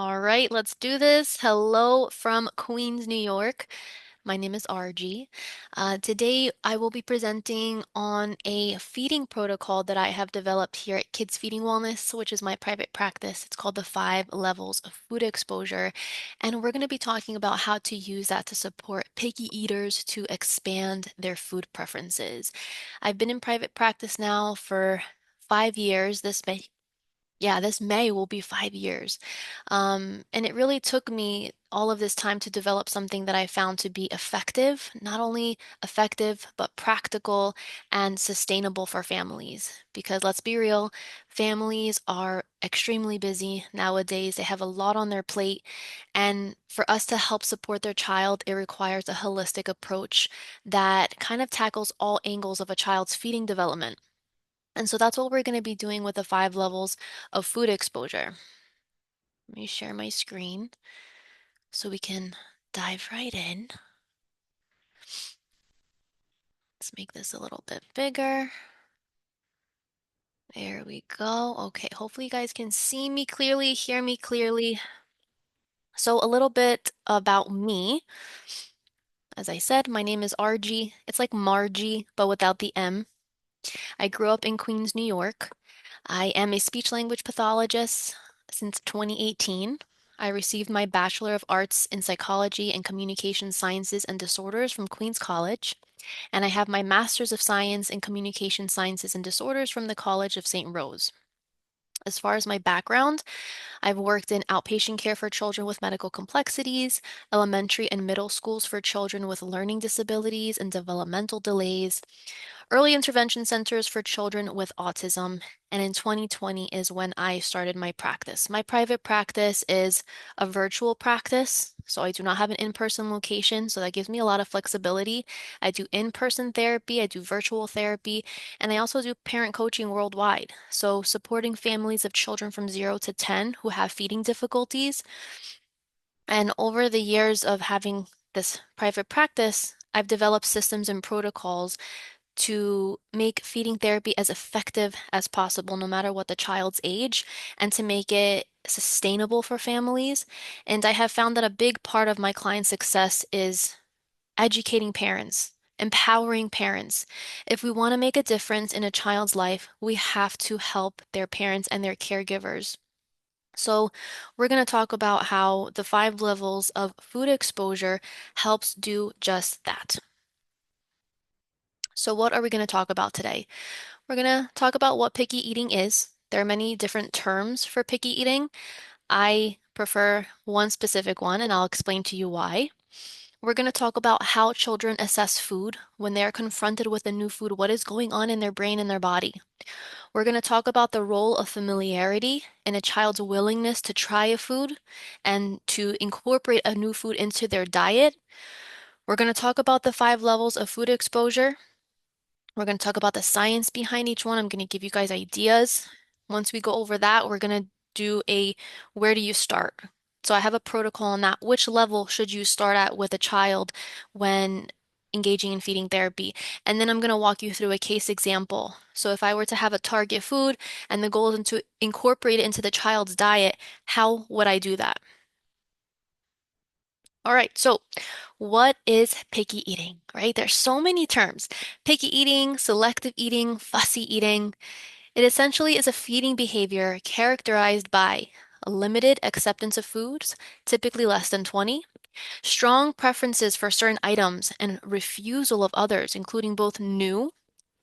All right, let's do this. Hello from Queens, New York. My name is RG. Today, I will be presenting on a feeding protocol that I have developed here at Kids Feeding Wellness, which is my private practice. It's called the 5 levels of food exposure. And we're going to be talking about how to use that to support picky eaters to expand their food preferences. I've been in private practice now for 5 years. This May will be 5 years. And it really took me all of this time to develop something that I found to be effective, not only effective, but practical and sustainable for families. Because let's be real, families are extremely busy nowadays. They have a lot on their plate. And for us to help support their child, it requires a holistic approach that kind of tackles all angles of a child's feeding development. And so that's what we're going to be doing with the 5 levels of food exposure. Let me share my screen so we can dive right in. Let's make this a little bit bigger. There we go. Okay, hopefully you guys can see me clearly, hear me clearly. So a little bit about me. As I said, my name is RG. It's like Margie, but without the M. I grew up in Queens, New York. I am a speech language pathologist since 2018. I received my Bachelor of Arts in Psychology and Communication Sciences and Disorders from Queens College, and I have my Master's of Science in Communication Sciences and Disorders from the College of St. Rose. As far as my background, I've worked in outpatient care for children with medical complexities, elementary and middle schools for children with learning disabilities and developmental delays, early intervention centers for children with autism. And in 2020 is when I started my practice. My private practice is a virtual practice, so I do not have an in-person location, so that gives me a lot of flexibility. I do in-person therapy, I do virtual therapy, and I also do parent coaching worldwide. So supporting families of children from 0 to 10 who have feeding difficulties. And over the years of having this private practice, I've developed systems and protocols to make feeding therapy as effective as possible, no matter what the child's age, and to make it sustainable for families. And I have found that a big part of my client success is educating parents, empowering parents. If we want to make a difference in a child's life, we have to help their parents and their caregivers. So, we're going to talk about how the 5 levels of food exposure helps do just that. So, what are we going to talk about today? We're going to talk about what picky eating is. There are many different terms for picky eating. I prefer one specific one, and I'll explain to you why. We're going to talk about how children assess food when they are confronted with a new food, what is going on in their brain and their body. We're going to talk about the role of familiarity in a child's willingness to try a food and to incorporate a new food into their diet. We're going to talk about the 5 levels of food exposure. We're going to talk about the science behind each one. I'm going to give you guys ideas. Once we go over that, we're going to do a where do you start? So I have a protocol on that. Which level should you start at with a child when engaging in feeding therapy? And then I'm going to walk you through a case example. So if I were to have a target food and the goal is to incorporate it into the child's diet, how would I do that? All right, so what is picky eating, right? There's so many terms. Picky eating, selective eating, fussy eating. It essentially is a feeding behavior characterized by a limited acceptance of foods, typically less than 20, strong preferences for certain items, and refusal of others, including both new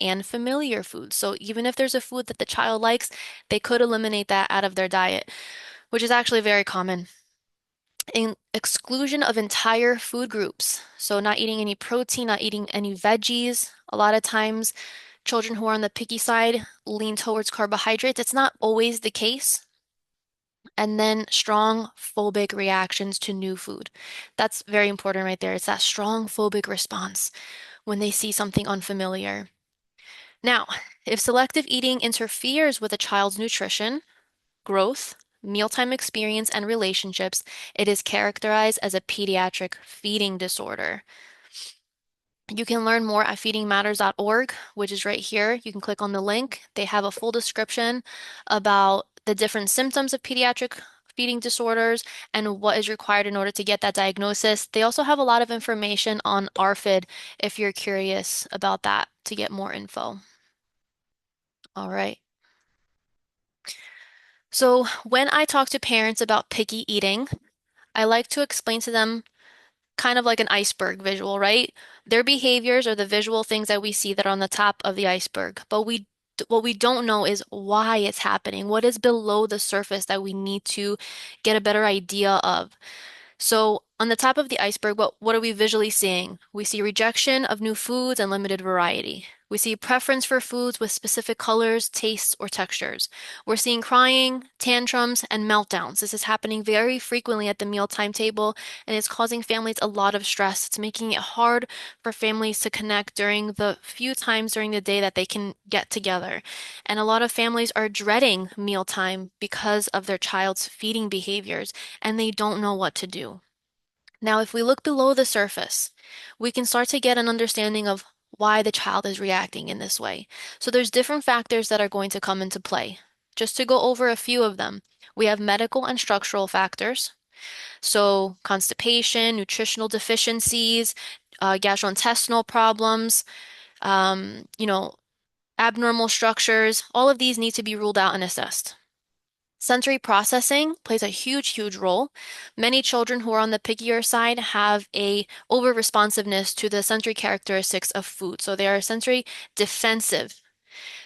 and familiar foods. So even if there's a food that the child likes, they could eliminate that out of their diet, which is actually very common. In exclusion of entire food groups. So not eating any protein, not eating any veggies. A lot of times, children who are on the picky side lean towards carbohydrates. It's not always the case. And then strong phobic reactions to new food. That's very important right there. It's that strong phobic response when they see something unfamiliar. Now, if selective eating interferes with a child's nutrition, growth, mealtime experience, and relationships, it is characterized as a pediatric feeding disorder. You can learn more at feedingmatters.org, which is right here. You can click on the link. They have a full description about the different symptoms of pediatric feeding disorders and what is required in order to get that diagnosis. They also have a lot of information on ARFID if you're curious about that to get more info. All right. So when I talk to parents about picky eating, I like to explain to them kind of like an iceberg visual, right? Their behaviors are the visual things that we see that are on the top of the iceberg, but what we don't know is why it's happening. What is below the surface that we need to get a better idea of? So, on the top of the iceberg, what are we visually seeing? We see rejection of new foods and limited variety. We see preference for foods with specific colors, tastes, or textures. We're seeing crying, tantrums, and meltdowns. This is happening very frequently at the meal timetable, and it's causing families a lot of stress. It's making it hard for families to connect during the few times during the day that they can get together. And a lot of families are dreading mealtime because of their child's feeding behaviors and they don't know what to do. Now, if we look below the surface, we can start to get an understanding of why the child is reacting in this way. So there's different factors that are going to come into play. Just to go over a few of them, we have medical and structural factors. So constipation, nutritional deficiencies, gastrointestinal problems, um, you know, abnormal structures, all of these need to be ruled out and assessed. Sensory processing plays a huge, huge role. Many children who are on the pickier side have a over responsiveness to the sensory characteristics of food. So they are sensory defensive.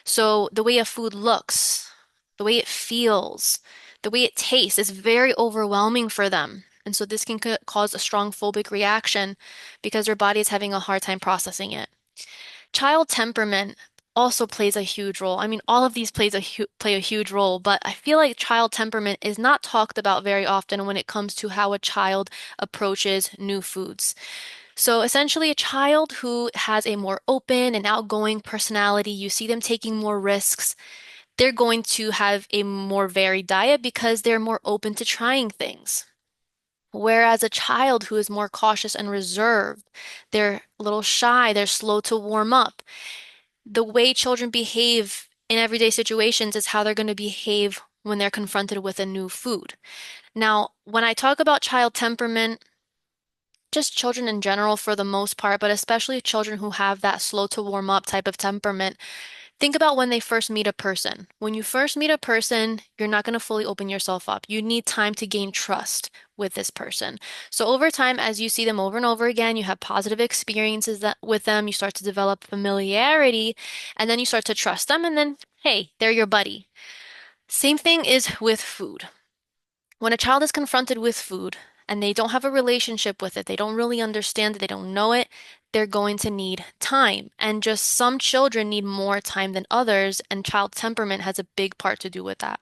So the way a food looks, the way it feels, the way it tastes is very overwhelming for them. And so this can cause a strong phobic reaction because their body is having a hard time processing it. Child temperament also plays a huge role. I mean, all of these play a huge role, but I feel like child temperament is not talked about very often when it comes to how a child approaches new foods. So essentially, a child who has a more open and outgoing personality, you see them taking more risks. They're going to have a more varied diet because they're more open to trying things. Whereas a child who is more cautious and reserved, they're a little shy, they're slow to warm up. The way children behave in everyday situations is how they're going to behave when they're confronted with a new food. Now, when I talk about child temperament, just children in general for the most part, but especially children who have that slow to warm up type of temperament, think about when they first meet a person. When you first meet a person, you're not going to fully open yourself up. You need time to gain trust with this person. So over time, as you see them over and over again, you have positive experiences with them, you start to develop familiarity, and then you start to trust them, and then, hey, they're your buddy. Same thing is with food. When a child is confronted with food and they don't have a relationship with it, they don't really understand it, they don't know it, they're going to need time. And just some children need more time than others, and child temperament has a big part to do with that.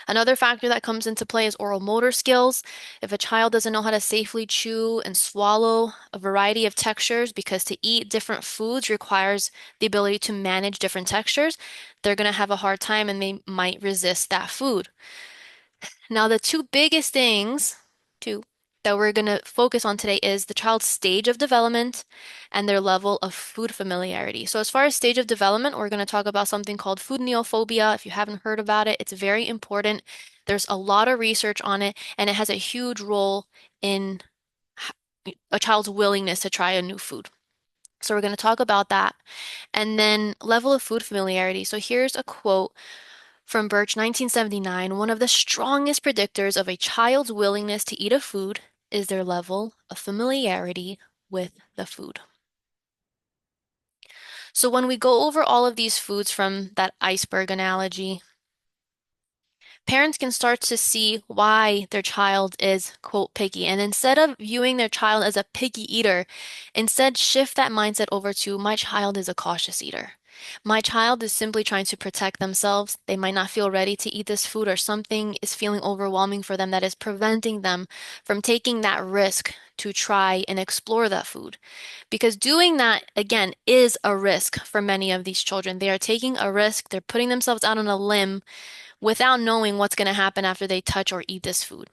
Another factor that comes into play is oral motor skills. If a child doesn't know how to safely chew and swallow a variety of textures, because to eat different foods requires the ability to manage different textures, they're going to have a hard time and they might resist that food. Now, the two biggest things, two, that we're going to focus on today is the child's stage of development and their level of food familiarity. So, as far as stage of development, we're going to talk about something called food neophobia. If you haven't heard about it, it's very important. There's a lot of research on it, and it has a huge role in a child's willingness to try a new food. So, we're going to talk about that. And then, level of food familiarity. So, here's a quote from Birch, 1979, one of the strongest predictors of a child's willingness to eat a food is their level of familiarity with the food. So when we go over all of these foods from that iceberg analogy, parents can start to see why their child is, quote, picky. And instead of viewing their child as a picky eater, instead shift that mindset over to my child is a cautious eater. My child is simply trying to protect themselves. They might not feel ready to eat this food, or something is feeling overwhelming for them that is preventing them from taking that risk to try and explore that food. Because doing that, again, is a risk for many of these children. They are taking a risk, they're putting themselves out on a limb without knowing what's going to happen after they touch or eat this food.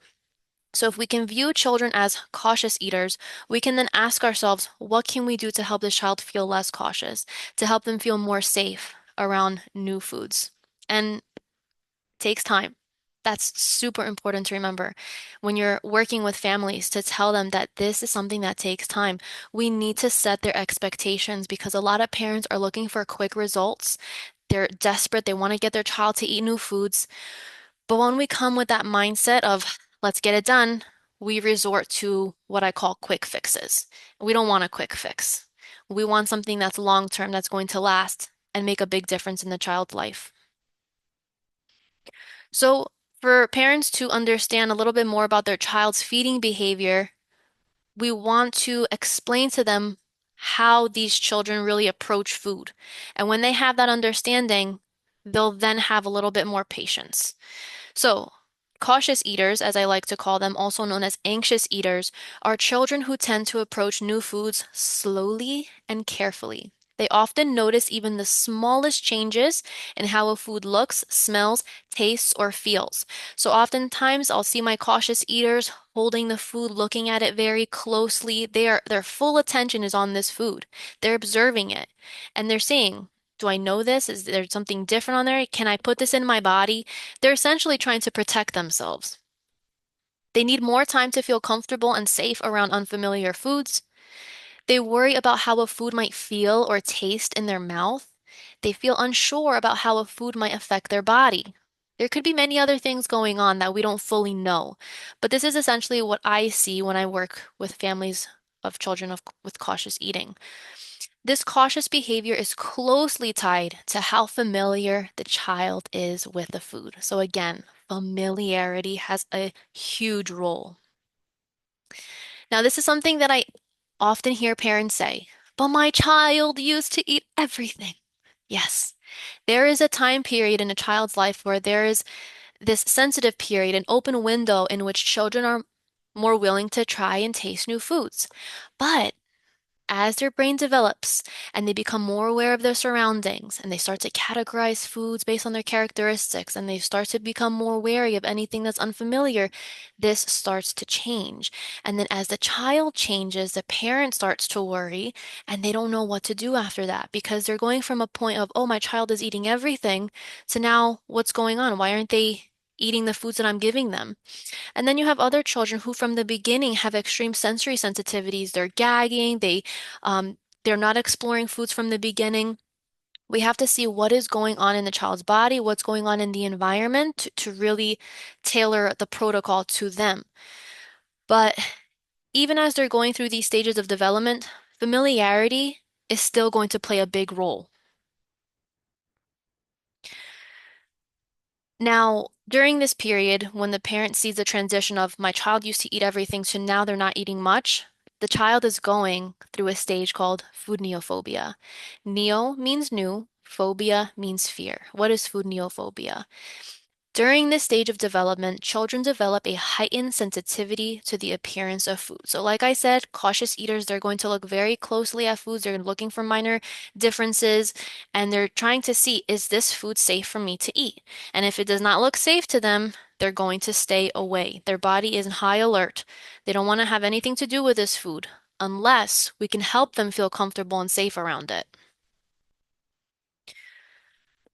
So if we can view children as cautious eaters, we can then ask ourselves, what can we do to help this child feel less cautious, to help them feel more safe around new foods? And it takes time. That's super important to remember when you're working with families to tell them that this is something that takes time. We need to set their expectations because a lot of parents are looking for quick results. They're desperate. They want to get their child to eat new foods. But when we come with that mindset of let's get it done, we resort to what I call quick fixes. We don't want a quick fix. We want something that's long term, that's going to last and make a big difference in the child's life. So, for parents to understand a little bit more about their child's feeding behavior, we want to explain to them how these children really approach food. And when they have that understanding, they'll then have a little bit more patience. So, cautious eaters, as I like to call them, also known as anxious eaters, are children who tend to approach new foods slowly and carefully. They often notice even the smallest changes in how a food looks, smells, tastes, or feels. So oftentimes I'll see my cautious eaters holding the food, looking at it very closely. Their full attention is on this food. They're observing it and they're saying, do I know this? Is there something different on there? Can I put this in my body? They're essentially trying to protect themselves. They need more time to feel comfortable and safe around unfamiliar foods. They worry about how a food might feel or taste in their mouth. They feel unsure about how a food might affect their body. There could be many other things going on that we don't fully know, but this is essentially what I see when I work with families of children with cautious eating. This cautious behavior is closely tied to how familiar the child is with the food. So again, familiarity has a huge role. Now, this is something that I often hear parents say, but my child used to eat everything. Yes, there is a time period in a child's life where there is this sensitive period, an open window in which children are more willing to try and taste new foods. But as their brain develops and they become more aware of their surroundings and they start to categorize foods based on their characteristics and they start to become more wary of anything that's unfamiliar, this starts to change. And then as the child changes, the parent starts to worry and they don't know what to do after that because they're going from a point of, oh, my child is eating everything to now what's going on? Why aren't they eating the foods that I'm giving them? And then you have other children who from the beginning have extreme sensory sensitivities. They're gagging, they're not exploring foods from the beginning. We have to see what is going on in the child's body, what's going on in the environment to really tailor the protocol to them. But even as they're going through these stages of development, familiarity is still going to play a big role. Now, during this period, when the parent sees the transition of my child used to eat everything to now they're not eating much, the child is going through a stage called food neophobia. Neo means new, phobia means fear. What is food neophobia? During this stage of development, children develop a heightened sensitivity to the appearance of food. So, like I said, cautious eaters, they're going to look very closely at foods. They're looking for minor differences and they're trying to see, is this food safe for me to eat? And if it does not look safe to them, they're going to stay away. Their body is in high alert. They don't want to have anything to do with this food unless we can help them feel comfortable and safe around it.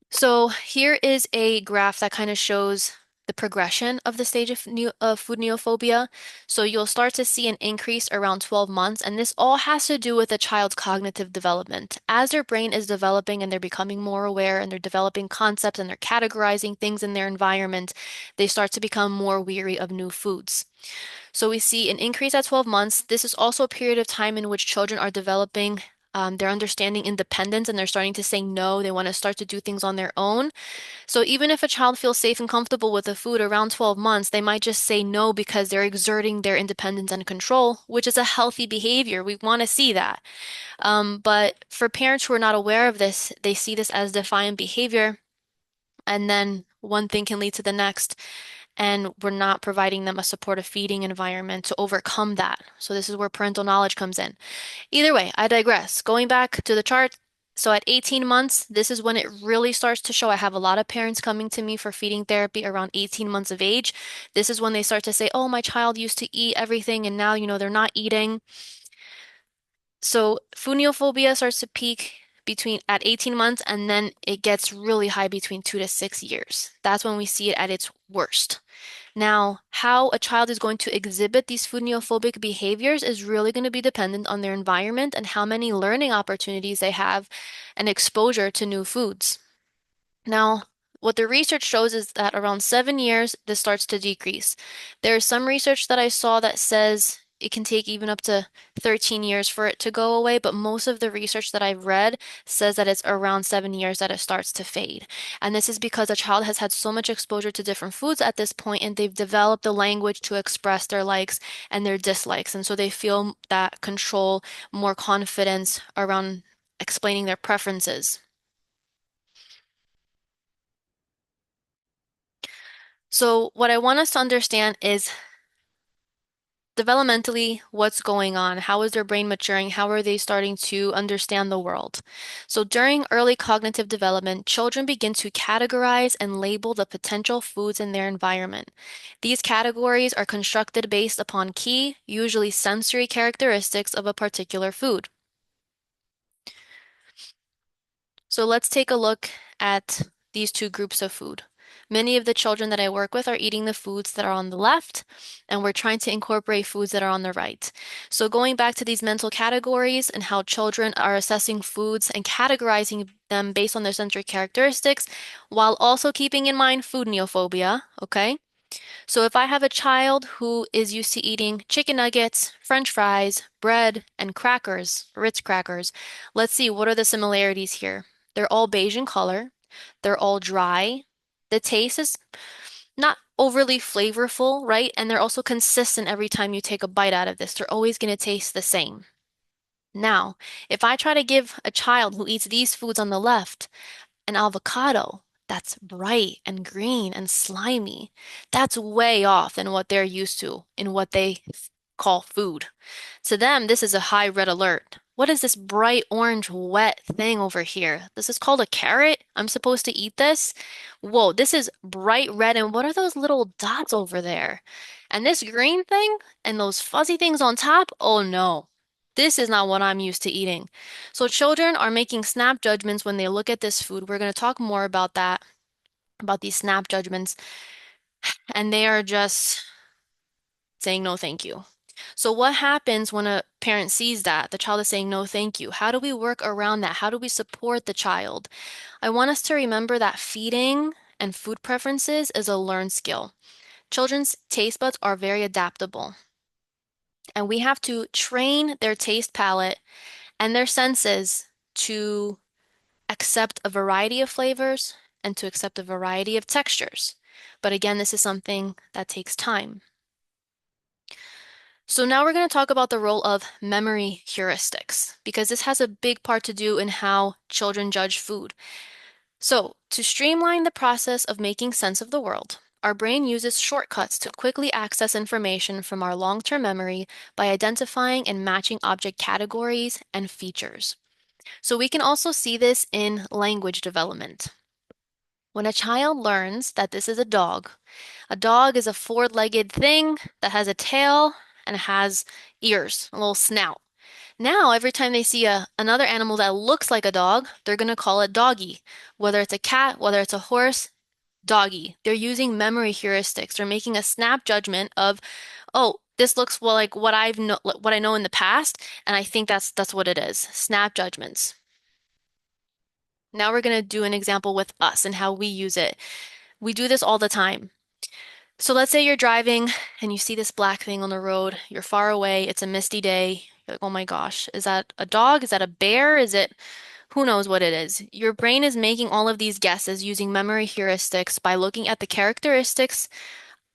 So here is a graph that kind of shows the progression of the stage of food neophobia. So you'll start to see an increase around 12 months, and this all has to do with the child's cognitive development. As their brain is developing and they're becoming more aware and they're developing concepts and they're categorizing things in their environment, they start to become more weary of new foods. So we see an increase at 12 months. This is also a period of time in which children are developing they're understanding independence and they're starting to say no. They want to start to do things on their own. So even if a child feels safe and comfortable with the food around 12 months, they might just say no because they're exerting their independence and control, which is a healthy behavior. We want to see that. But for parents who are not aware of this, they see this as defiant behavior. And then one thing can lead to the next and we're not providing them a supportive feeding environment to overcome that. So this is where parental knowledge comes in. Either way, I digress. Going back to the chart, so at 18 months, this is when it really starts to show. I have a lot of parents coming to me for feeding therapy around 18 months of age. This is when they start to say, "Oh, my child used to eat everything and now, they're not eating." So food neophobia starts to peak between at 18 months, and then it gets really high between 2 to 6 years. That's when we see it at its worst. Now, how a child is going to exhibit these food neophobic behaviors is really going to be dependent on their environment and how many learning opportunities they have and exposure to new foods. Now, what the research shows is that around 7 years, this starts to decrease. There's some research that I saw that says it can take even up to 13 years for it to go away, but most of the research that I've read says that it's around 7 years that it starts to fade. And this is because a child has had so much exposure to different foods at this point, and they've developed the language to express their likes and their dislikes. And so they feel that control, more confidence around explaining their preferences. So, what I want us to understand is developmentally what's going on. How is their brain maturing? How are they starting to understand the world? So, during early cognitive development, children begin to categorize and label the potential foods in their environment. These categories are constructed based upon key, usually sensory characteristics of a particular food. So let's take a look at these two groups of food. Many of the children that I work with are eating the foods that are on the left, and we're trying to incorporate foods that are on the right. So going back to these mental categories and how children are assessing foods and categorizing them based on their sensory characteristics, while also keeping in mind food neophobia, okay? So if I have a child who is used to eating chicken nuggets, French fries, bread, and crackers, Ritz crackers, let's see what are the similarities here. They're all beige in color. They're all dry. The taste is not overly flavorful, right? And they're also consistent every time you take a bite out of this. They're always going to taste the same. Now, if I try to give a child who eats these foods on the left an avocado that's bright and green and slimy, that's way off than what they're used to in what they call food. To them, this is a high red alert. What is this bright orange wet thing over here? This is called a carrot? I'm supposed to eat this? Whoa, this is bright red, and what are those little dots over there? And this green thing and those fuzzy things on top? Oh no. This is not what I'm used to eating. So children are making snap judgments when they look at this food. We're going to talk more about that, about these snap judgments, and they are just saying no, thank you. So what happens when a parent sees that the child is saying no, thank you? How do we work around that? How do we support the child? I want us to remember that feeding and food preferences is a learned skill. Children's taste buds are very adaptable, and we have to train their taste palette and their senses to accept a variety of flavors and to accept a variety of textures. But again, this is something that takes time. So now we're going to talk about the role of memory heuristics, because this has a big part to do in how children judge food. So to streamline the process of making sense of the world, our brain uses shortcuts to quickly access information from our long-term memory by identifying and matching object categories and features. So we can also see this in language development. When a child learns that this is a dog is a four-legged thing that has a tail and has ears, a little snout. Now, every time they see another animal that looks like a dog, they're going to call it doggy. Whether it's a cat, whether it's a horse, doggy. They're using memory heuristics. They're making a snap judgment of, oh, this looks well like what I know in the past, and I think that's what it is. Snap judgments. Now we're going to do an example with us and how we use it. We do this all the time. So let's say you're driving and you see this black thing on the road. You're far away. It's a misty day. You're like, oh my gosh, is that a dog? Is that a bear? Is it, who knows what it is? Your brain is making all of these guesses using memory heuristics by looking at the characteristics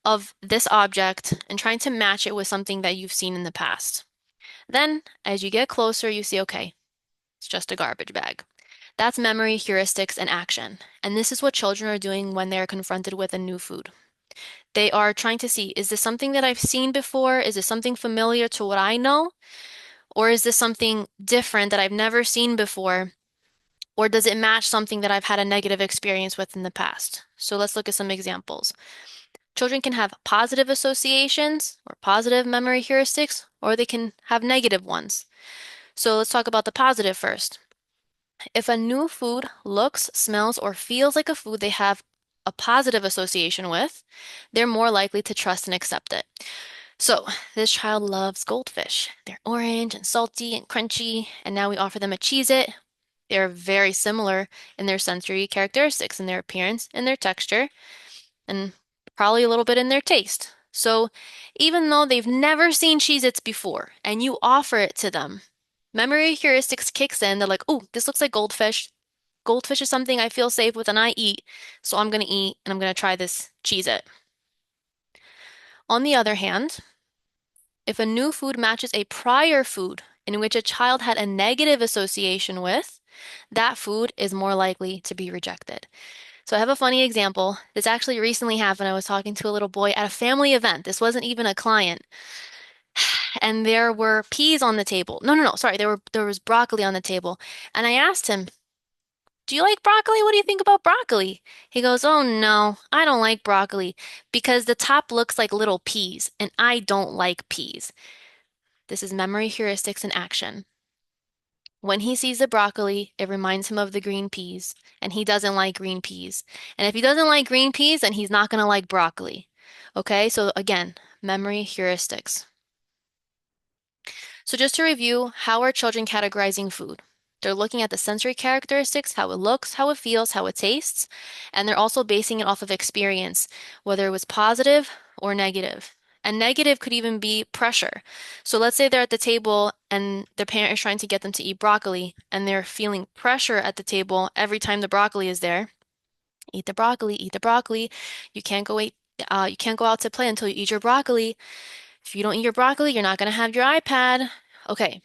of this object and trying to match it with something that you've seen in the past. Then, as you get closer, you see, okay, it's just a garbage bag. That's memory heuristics in action. And this is what children are doing when they're confronted with a new food. They are trying to see, is this something that I've seen before? Is this something familiar to what I know? Or is this something different that I've never seen before? Or does it match something that I've had a negative experience with in the past? So let's look at some examples. Children can have positive associations or positive memory heuristics, or they can have negative ones. So let's talk about the positive first. If a new food looks, smells, or feels like a food they have a positive association with, they're more likely to trust and accept it. So, this child loves goldfish. They're orange and salty and crunchy, and now we offer them a Cheez-It. They're very similar in their sensory characteristics, in their appearance, in their texture, and probably a little bit in their taste. So, even though they've never seen Cheez-Its before and you offer it to them, memory heuristics kicks in. They're like, "Oh, this looks like goldfish. Goldfish is something I feel safe with and I eat, so I'm going to eat and I'm going to try this Cheez-It." On the other hand, if a new food matches a prior food in which a child had a negative association with, that food is more likely to be rejected. So I have a funny example. This actually recently happened. I was talking to a little boy at a family event. This wasn't even a client. And there were peas on the table. No, sorry. There was broccoli on the table. And I asked him, "Do you like broccoli? What do you think about broccoli?" He goes, "Oh no, I don't like broccoli because the top looks like little peas, and I don't like peas." This is memory heuristics in action. When he sees the broccoli, it reminds him of the green peas, and he doesn't like green peas. And if he doesn't like green peas, then he's not going to like broccoli. Okay, so again, memory heuristics. So just to review, how are children categorizing food? They're looking at the sensory characteristics, how it looks, how it feels, how it tastes, and they're also basing it off of experience, whether it was positive or negative. And negative could even be pressure. So let's say they're at the table and their parent is trying to get them to eat broccoli, and they're feeling pressure at the table every time the broccoli is there. Eat the broccoli, eat the broccoli. You can't go eat, you can't go out to play until you eat your broccoli. If you don't eat your broccoli, you're not going to have your iPad. Okay,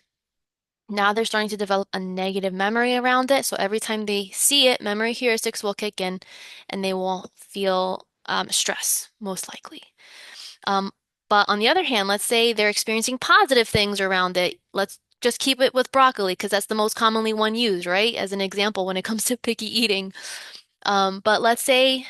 now they're starting to develop a negative memory around it. So every time they see it, memory heuristics will kick in and they will feel stress, most likely. Um, but on the other hand, let's say they're experiencing positive things around it. Let's just keep it with broccoli because that's the most commonly one used, right? As an example when it comes to picky eating. But let's say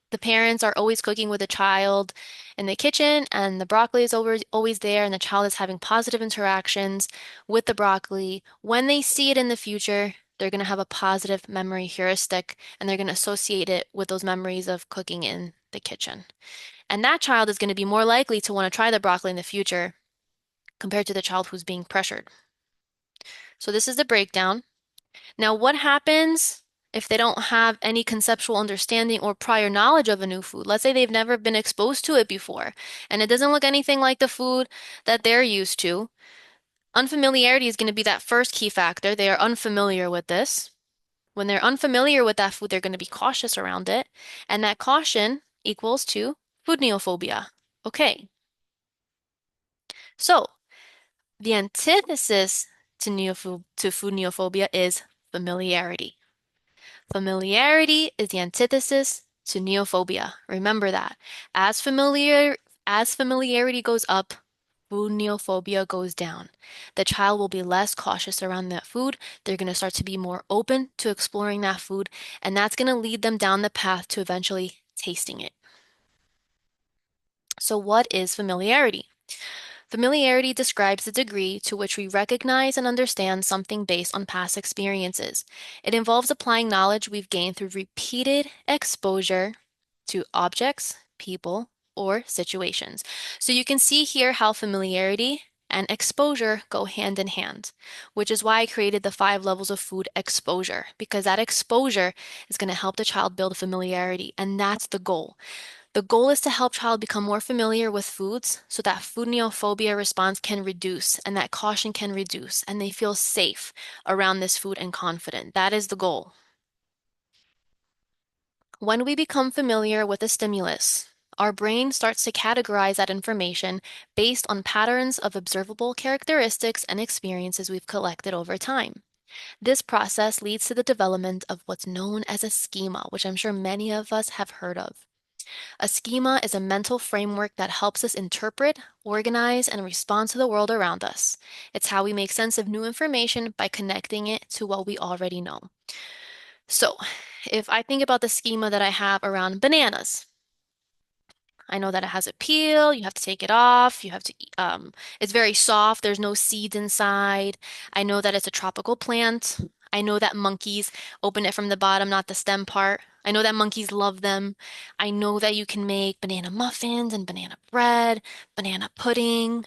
the parents are always cooking with the child in the kitchen, and the broccoli is always there, and the child is having positive interactions with the broccoli. When they see it in the future, they're going to have a positive memory heuristic, and they're going to associate it with those memories of cooking in the kitchen. And that child is going to be more likely to want to try the broccoli in the future compared to the child who's being pressured. So this is the breakdown. Now, what happens if they don't have any conceptual understanding or prior knowledge of a new food? Let's say they've never been exposed to it before, and it doesn't look anything like the food that they're used to. Unfamiliarity is going to be that first key factor. They are unfamiliar with this. When they're unfamiliar with that food, they're going to be cautious around it, and that caution equals to food neophobia. Okay, so the antithesis to food neophobia is familiarity. Familiarity is the antithesis to neophobia. Remember that. As familiarity goes up, food neophobia goes down. The child will be less cautious around that food. They're going to start to be more open to exploring that food, and that's going to lead them down the path to eventually tasting it. So what is familiarity? Familiarity describes the degree to which we recognize and understand something based on past experiences. It involves applying knowledge we've gained through repeated exposure to objects, people, or situations. So you can see here how familiarity and exposure go hand in hand, which is why I created the 5 levels of food exposure, because that exposure is going to help the child build familiarity, and that's the goal. The goal is to help child become more familiar with foods so that food neophobia response can reduce and that caution can reduce and they feel safe around this food and confident. That is the goal. When we become familiar with a stimulus, our brain starts to categorize that information based on patterns of observable characteristics and experiences we've collected over time. This process leads to the development of what's known as a schema, which I'm sure many of us have heard of. A schema is a mental framework that helps us interpret, organize, and respond to the world around us. It's how we make sense of new information by connecting it to what we already know. So, if I think about the schema that I have around bananas, I know that it has a peel, you have to take it off, you have to, it's very soft, there's no seeds inside. I know that it's a tropical plant. I know that monkeys open it from the bottom, not the stem part. I know that monkeys love them. I know that you can make banana muffins and banana bread, banana pudding.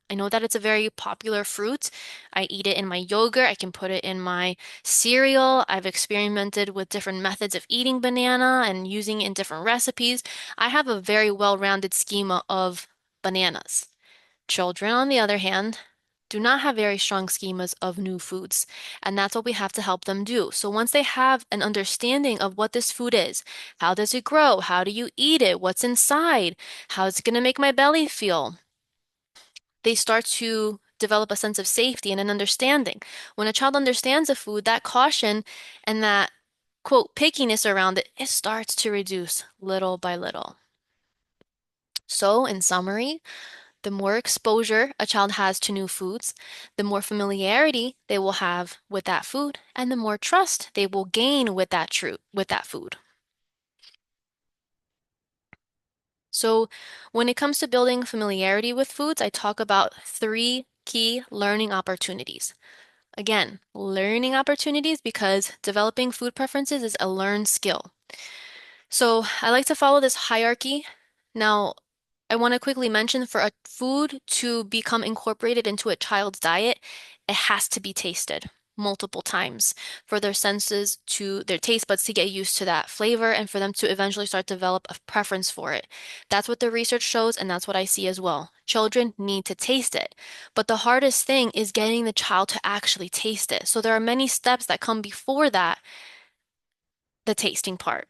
I know that it's a very popular fruit. I eat it in my yogurt. I can put it in my cereal. I've experimented with different methods of eating banana and using it in different recipes. I have a very well-rounded schema of bananas. Children, on the other hand, do not have very strong schemas of new foods, and that's what we have to help them do. So once they have an understanding of what this food is, how does it grow? How do you eat it? What's inside? How is it going to make my belly feel? They start to develop a sense of safety and an understanding. When a child understands a food, that caution and that quote pickiness around it, it starts to reduce little by little. So, in summary, the more exposure a child has to new foods, the more familiarity they will have with that food, and the more trust they will gain with that food. So, when it comes to building familiarity with foods, I talk about three key learning opportunities. Again, learning opportunities because developing food preferences is a learned skill. So I like to follow this hierarchy. Now, I want to quickly mention for a food to become incorporated into a child's diet, it has to be tasted multiple times for their senses to their taste buds to get used to that flavor and for them to eventually start to develop a preference for it. That's what the research shows, and that's what I see as well. Children need to taste it. But the hardest thing is getting the child to actually taste it. So there are many steps that come before that, the tasting part.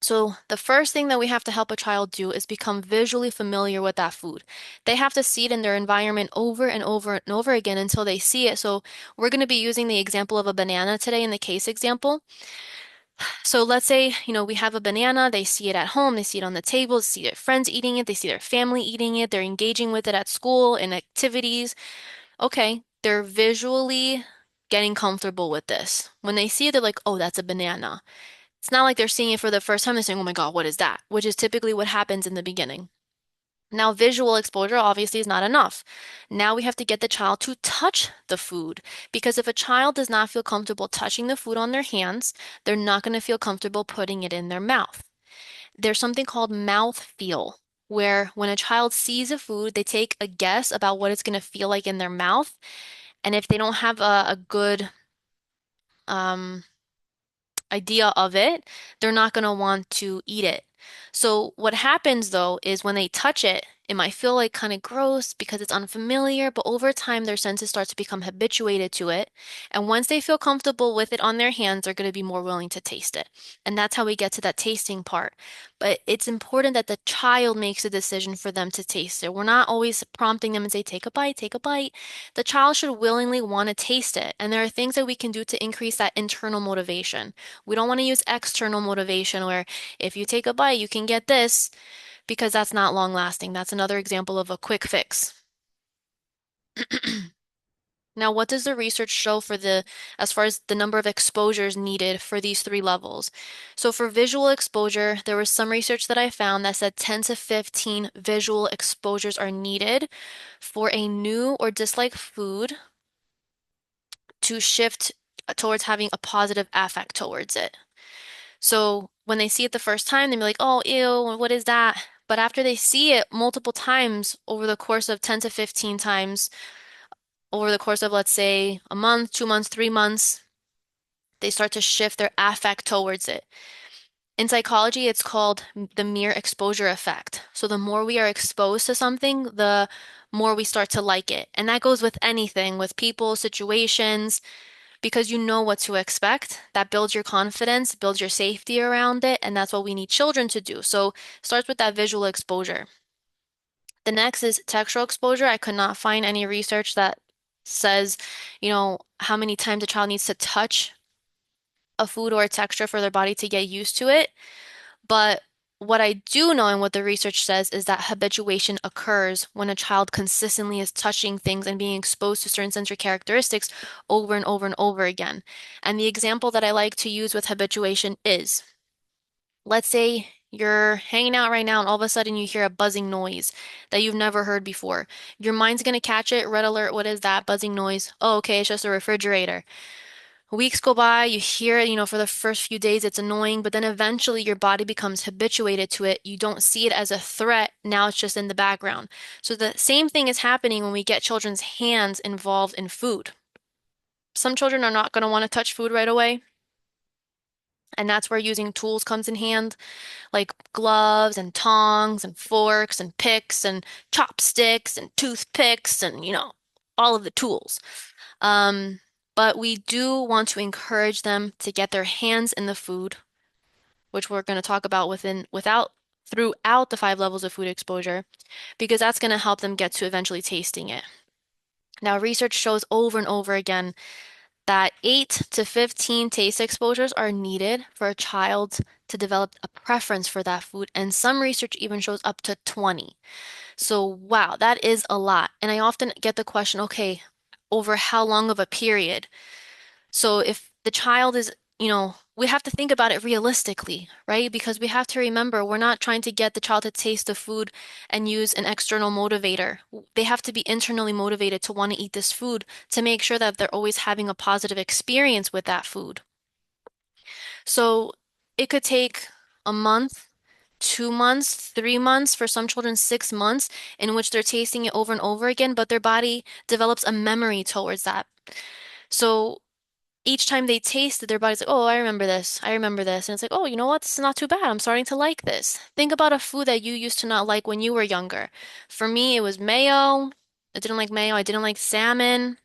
So, the first thing that we have to help a child do is become visually familiar with that food. They have to see it in their environment over and over and over again until they see it. So, we're going to be using the example of a banana today in the case example. So, let's say, we have a banana, they see it at home, they see it on the table, they see their friends eating it, they see their family eating it, they're engaging with it at school in activities. Okay, they're visually getting comfortable with this. When they see it, they're like, oh, that's a banana. It's not like they're seeing it for the first time. They're saying, oh my God, what is that? Which is typically what happens in the beginning. Now, visual exposure obviously is not enough. Now we have to get the child to touch the food because if a child does not feel comfortable touching the food on their hands, they're not going to feel comfortable putting it in their mouth. There's something called mouth feel, where when a child sees a food, they take a guess about what it's going to feel like in their mouth. And if they don't have a good um, idea of it, they're not going to want to eat it. So what happens though is when they touch it, it might feel like kind of gross because it's unfamiliar, but over time their senses start to become habituated to it. And once they feel comfortable with it on their hands, they're going to be more willing to taste it. And that's how we get to that tasting part. But it's important that the child makes a decision for them to taste it. We're not always prompting them and say, take a bite, take a bite. The child should willingly want to taste it. And there are things that we can do to increase that internal motivation. We don't want to use external motivation where if you take a bite, you can get this because that's not long lasting. That's another example of a quick fix. Now, what does the research show as far as the number of exposures needed for these three levels? So for visual exposure, there was some research that I found that said 10 to 15 visual exposures are needed for a new or disliked food to shift towards having a positive affect towards it. So when they see it the first time, they'll be like, oh, ew, what is that? But after they see it multiple times over the course of 10 to 15 times, over the course of, let's say, a month, 2 months, 3 months, they start to shift their affect towards it. In psychology, it's called the mere exposure effect. So the more we are exposed to something, the more we start to like it. And that goes with anything, with people, situations, because you know what to expect. That builds your confidence, builds your safety around it, and that's what we need children to do. So it starts with that visual exposure. The next is textual exposure. I could not find any research that says, how many times a child needs to touch a food or a texture for their body to get used to it. But what I do know and what the research says is that habituation occurs when a child consistently is touching things and being exposed to certain sensory characteristics over and over and over again. And the example that I like to use with habituation is, let's say you're hanging out right now and all of a sudden you hear a buzzing noise that you've never heard before. Your mind's going to catch it, red alert, what is that buzzing noise? Oh, okay, it's just a refrigerator. Weeks go by, you hear it, for the first few days it's annoying, but then eventually your body becomes habituated to it. You don't see it as a threat. Now it's just in the background. So the same thing is happening when we get children's hands involved in food. Some children are not going to want to touch food right away, and that's where using tools comes in hand, like gloves and tongs and forks and picks and chopsticks and toothpicks and, all of the tools. Um, but we do want to encourage them to get their hands in the food, which we're going to talk about throughout the 5 levels of food exposure, because that's going to help them get to eventually tasting it. Now, research shows over and over again that 8 to 15 taste exposures are needed for a child to develop a preference for that food, and some research even shows up to 20. So, wow, that is a lot. And I often get the question, okay, over how long of a period? So if the child is, we have to think about it realistically, right? Because we have to remember we're not trying to get the child to taste the food and use an external motivator. They have to be internally motivated to want to eat this food to make sure that they're always having a positive experience with that food. So it could take a month, 2 months, 3 months, for some children, 6 months, in which they're tasting it over and over again, but their body develops a memory towards that. So each time they taste it, their body's like, oh, I remember this. I remember this. And it's like, oh, you know what? This is not too bad. I'm starting to like this. Think about a food that you used to not like when you were younger. For me, it was mayo. I didn't like mayo. I didn't like salmon.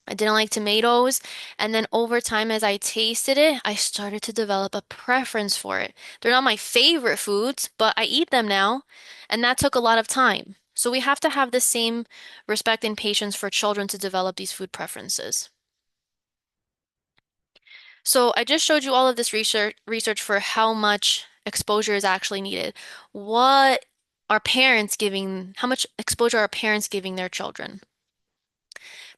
I didn't like tomatoes. And then over time, as I tasted it, I started to develop a preference for it. They're not my favorite foods, but I eat them now. And that took a lot of time. So we have to have the same respect and patience for children to develop these food preferences. So I just showed you all of this research for how much exposure is actually needed. What are parents giving, how much exposure are parents giving their children?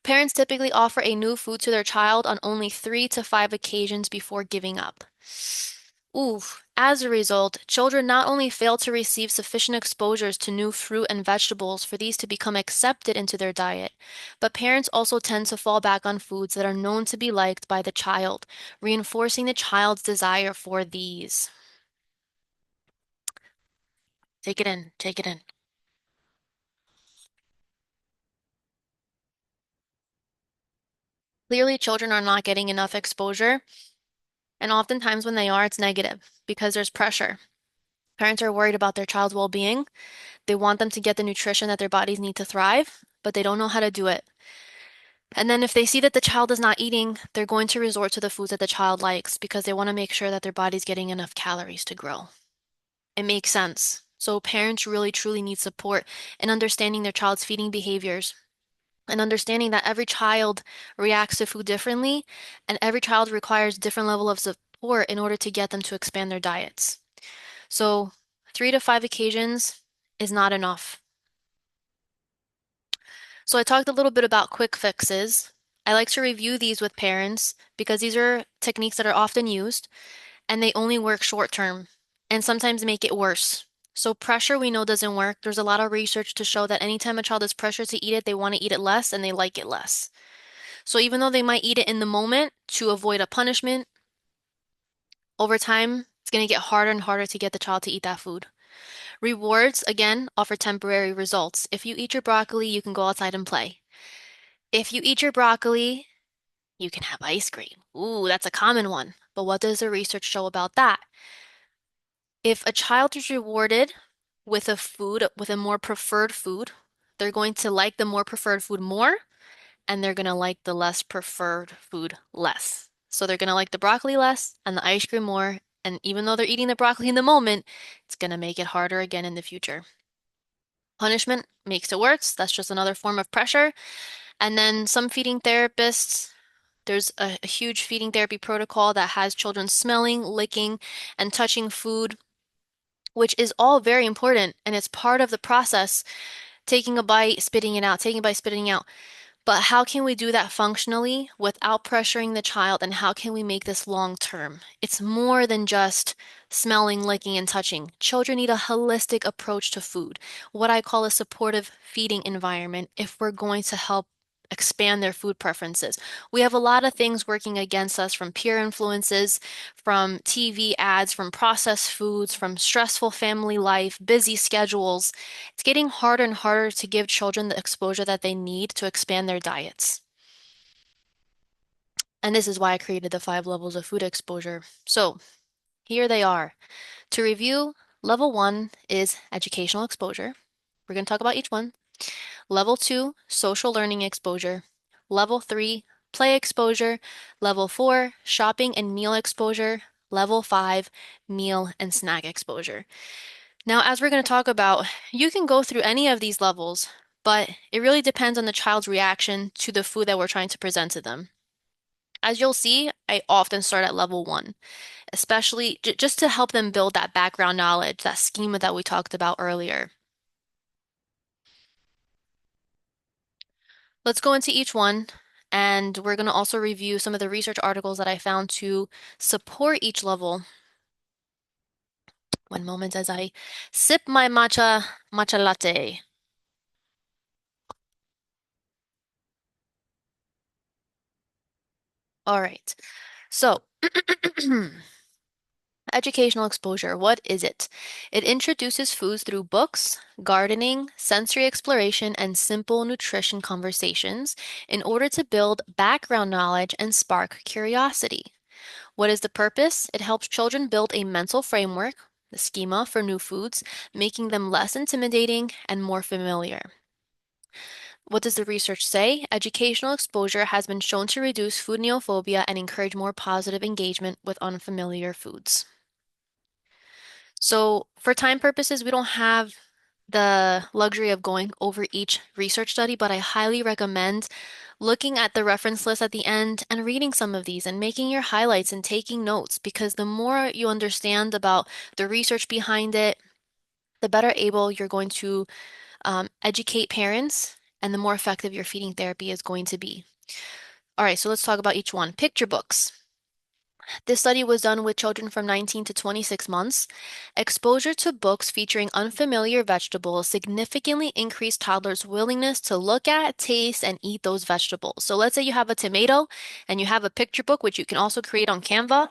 Parents typically offer a new food to their child on only 3 to 5 occasions before giving up. Ooh, as a result, children not only fail to receive sufficient exposures to new fruit and vegetables for these to become accepted into their diet, but parents also tend to fall back on foods that are known to be liked by the child, reinforcing the child's desire for these. Take it in, take it in. Clearly, children are not getting enough exposure, and oftentimes when they are, it's negative because there's pressure. Parents are worried about their child's well-being. They want them to get the nutrition that their bodies need to thrive, but they don't know how to do it. And then if they see that the child is not eating, they're going to resort to the foods that the child likes because they want to make sure that their body's getting enough calories to grow. It makes sense. So parents really truly need support in understanding their child's feeding behaviors and understanding that every child reacts to food differently and every child requires different level of support in order to get them to expand their diets. So 3 to 5 occasions is not enough. So I talked a little bit about quick fixes. I like to review these with parents because these are techniques that are often used and they only work short term and sometimes make it worse. So pressure we know doesn't work. There's a lot of research to show that anytime a child is pressured to eat it, they want to eat it less and they like it less. So even though they might eat it in the moment to avoid a punishment, over time, it's going to get harder and harder to get the child to eat that food. Rewards, again, offer temporary results. If you eat your broccoli, you can go outside and play. If you eat your broccoli, you can have ice cream. Ooh, that's a common one. But what does the research show about that? If a child is rewarded with a food, with a more preferred food, they're going to like the more preferred food more, and they're going to like the less preferred food less. So they're going to like the broccoli less and the ice cream more. And even though they're eating the broccoli in the moment, it's going to make it harder again in the future. Punishment makes it worse. That's just another form of pressure. And then some feeding therapists, there's a huge feeding therapy protocol that has children smelling, licking, and touching food, which is all very important. And it's part of the process, taking a bite, spitting it out, taking a bite, spitting it out. But how can we do that functionally without pressuring the child? And how can we make this long term? It's more than just smelling, licking, and touching. Children need a holistic approach to food, what I call a supportive feeding environment, if we're going to help expand their food preferences. We have a lot of things working against us from peer influences, from TV ads, from processed foods, from stressful family life, busy schedules. It's getting harder and harder to give children the exposure that they need to expand their diets. And this is why I created the 5 levels of food exposure. So here they are. To review, level 1 is educational exposure. We're going to talk about each one. Level 2, social learning exposure. Level 3, play exposure. Level 4, shopping and meal exposure. Level 5, meal and snack exposure. Now, as we're going to talk about, you can go through any of these levels, but it really depends on the child's reaction to the food that we're trying to present to them. As you'll see, I often start at level 1, especially just to help them build that background knowledge, that schema that we talked about earlier. Let's go into each one, and we're going to also review some of the research articles that I found to support each level. One moment as I sip my matcha latte. All right. So, educational exposure, what is it? It introduces foods through books, gardening, sensory exploration, and simple nutrition conversations in order to build background knowledge and spark curiosity. What is the purpose? It helps children build a mental framework, the schema for new foods, making them less intimidating and more familiar. What does the research say? Educational exposure has been shown to reduce food neophobia and encourage more positive engagement with unfamiliar foods. So, for time purposes, we don't have the luxury of going over each research study, but I highly recommend looking at the reference list at the end and reading some of these and making your highlights and taking notes because the more you understand about the research behind it, the better able you're going to educate parents and the more effective your feeding therapy is going to be. All right, so let's talk about each one. Picture books. This study was done with children from 19 to 26 months. Exposure to books featuring unfamiliar vegetables significantly increased toddlers' willingness to look at, taste, and eat those vegetables. So let's say you have a tomato and you have a picture book, which you can also create on Canva.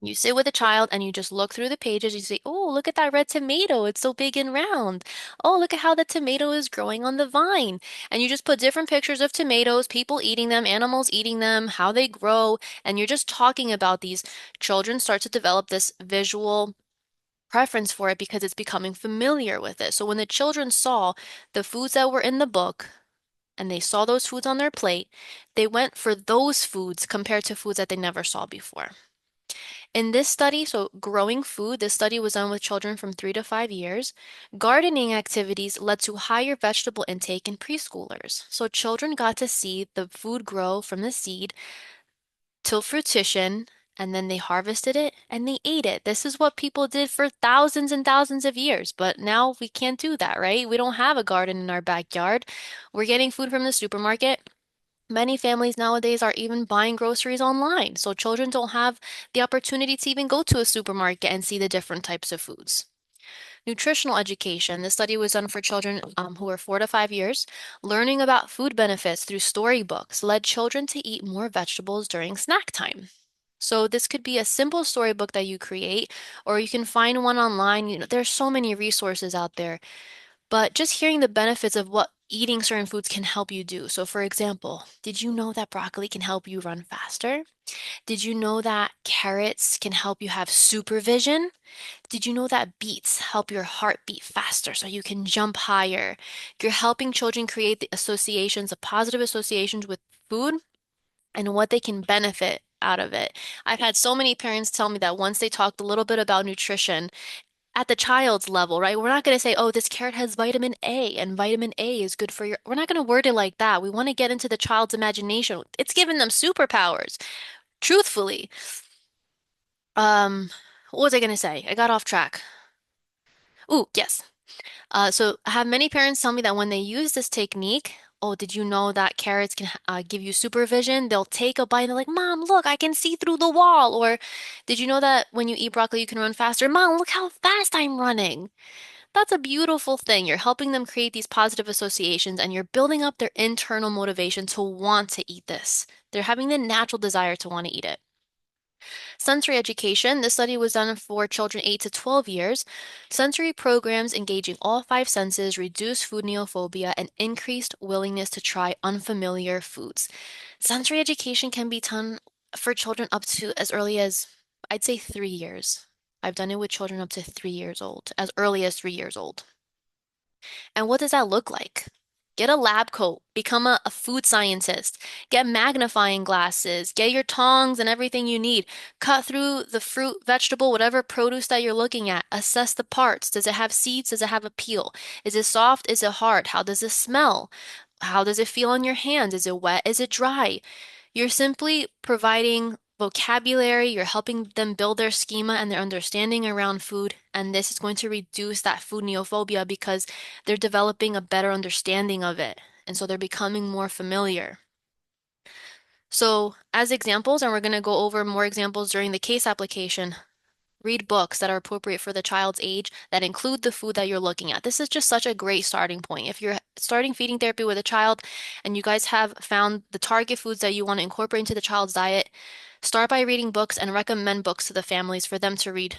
You sit with a child and you just look through the pages. You say, "Oh, look at that red tomato. It's so big and round. Oh, look at how the tomato is growing on the vine." And you just put different pictures of tomatoes, people eating them, animals eating them, how they grow, and you're just talking about these. Children start to develop this visual preference for it because it's becoming familiar with it. So when the children saw the foods that were in the book and they saw those foods on their plate, they went for those foods compared to foods that they never saw before. In this study, so growing food, this study was done with children from 3 to 5 years. Gardening activities led to higher vegetable intake in preschoolers. So children got to see the food grow from the seed till fruition, and then they harvested it and they ate it. This is what people did for thousands and thousands of years, but now we can't do that, right? We don't have a garden in our backyard. We're getting food from the supermarket. Many families nowadays are even buying groceries online, so children don't have the opportunity to even go to a supermarket and see the different types of foods. Nutritional education. This study was done for children who were 4 to 5 years. Learning about food benefits through storybooks led children to eat more vegetables during snack time. So this could be a simple storybook that you create, or you can find one online. There's so many resources out there. But just hearing the benefits of what eating certain foods can help you do. So, for example, did you know that broccoli can help you run faster? Did you know that carrots can help you have supervision? Did you know that beets help your heart beat faster so you can jump higher? You're helping children create the associations, the positive associations with food and what they can benefit out of it. I've had so many parents tell me that once they talked a little bit about nutrition, at the child's level, right? We're not going to say, oh, this carrot has vitamin A and vitamin A is good for your. We're not going to word it like that. We want to get into the child's imagination. It's giving them superpowers. Truthfully, um, what was I going to say? I got off track. Ooh, yes. So I have many parents tell me that when they use this technique, oh, did you know that carrots can give you supervision? They'll take a bite and they're like, Mom, look, I can see through the wall. Or did you know that when you eat broccoli, you can run faster? Mom, look how fast I'm running. That's a beautiful thing. You're helping them create these positive associations and you're building up their internal motivation to want to eat this. They're having the natural desire to want to eat it. Sensory education. This study was done for children 8 to 12 years. Sensory programs engaging all five senses reduce food neophobia and increased willingness to try unfamiliar foods. Sensory education can be done for children up to as early as, I'd say, 3 years. I've done it with children up to 3 years old, as early as 3 years old. And what does that look like? Get a lab coat, become a food scientist, get magnifying glasses, get your tongs and everything you need. Cut through the fruit, vegetable, whatever produce that you're looking at. Assess the parts. Does it have seeds? Does it have a peel? Is it soft? Is it hard? How does it smell? How does it feel on your hands? Is it wet? Is it dry? You're simply providing vocabulary, you're helping them build their schema and their understanding around food, and this is going to reduce that food neophobia because they're developing a better understanding of it, and so they're becoming more familiar. So, as examples, and we're going to go over more examples during the case application, read books that are appropriate for the child's age that include the food that you're looking at. This is just such a great starting point. If you're starting feeding therapy with a child and you guys have found the target foods that you want to incorporate into the child's diet, start by reading books and recommend books to the families for them to read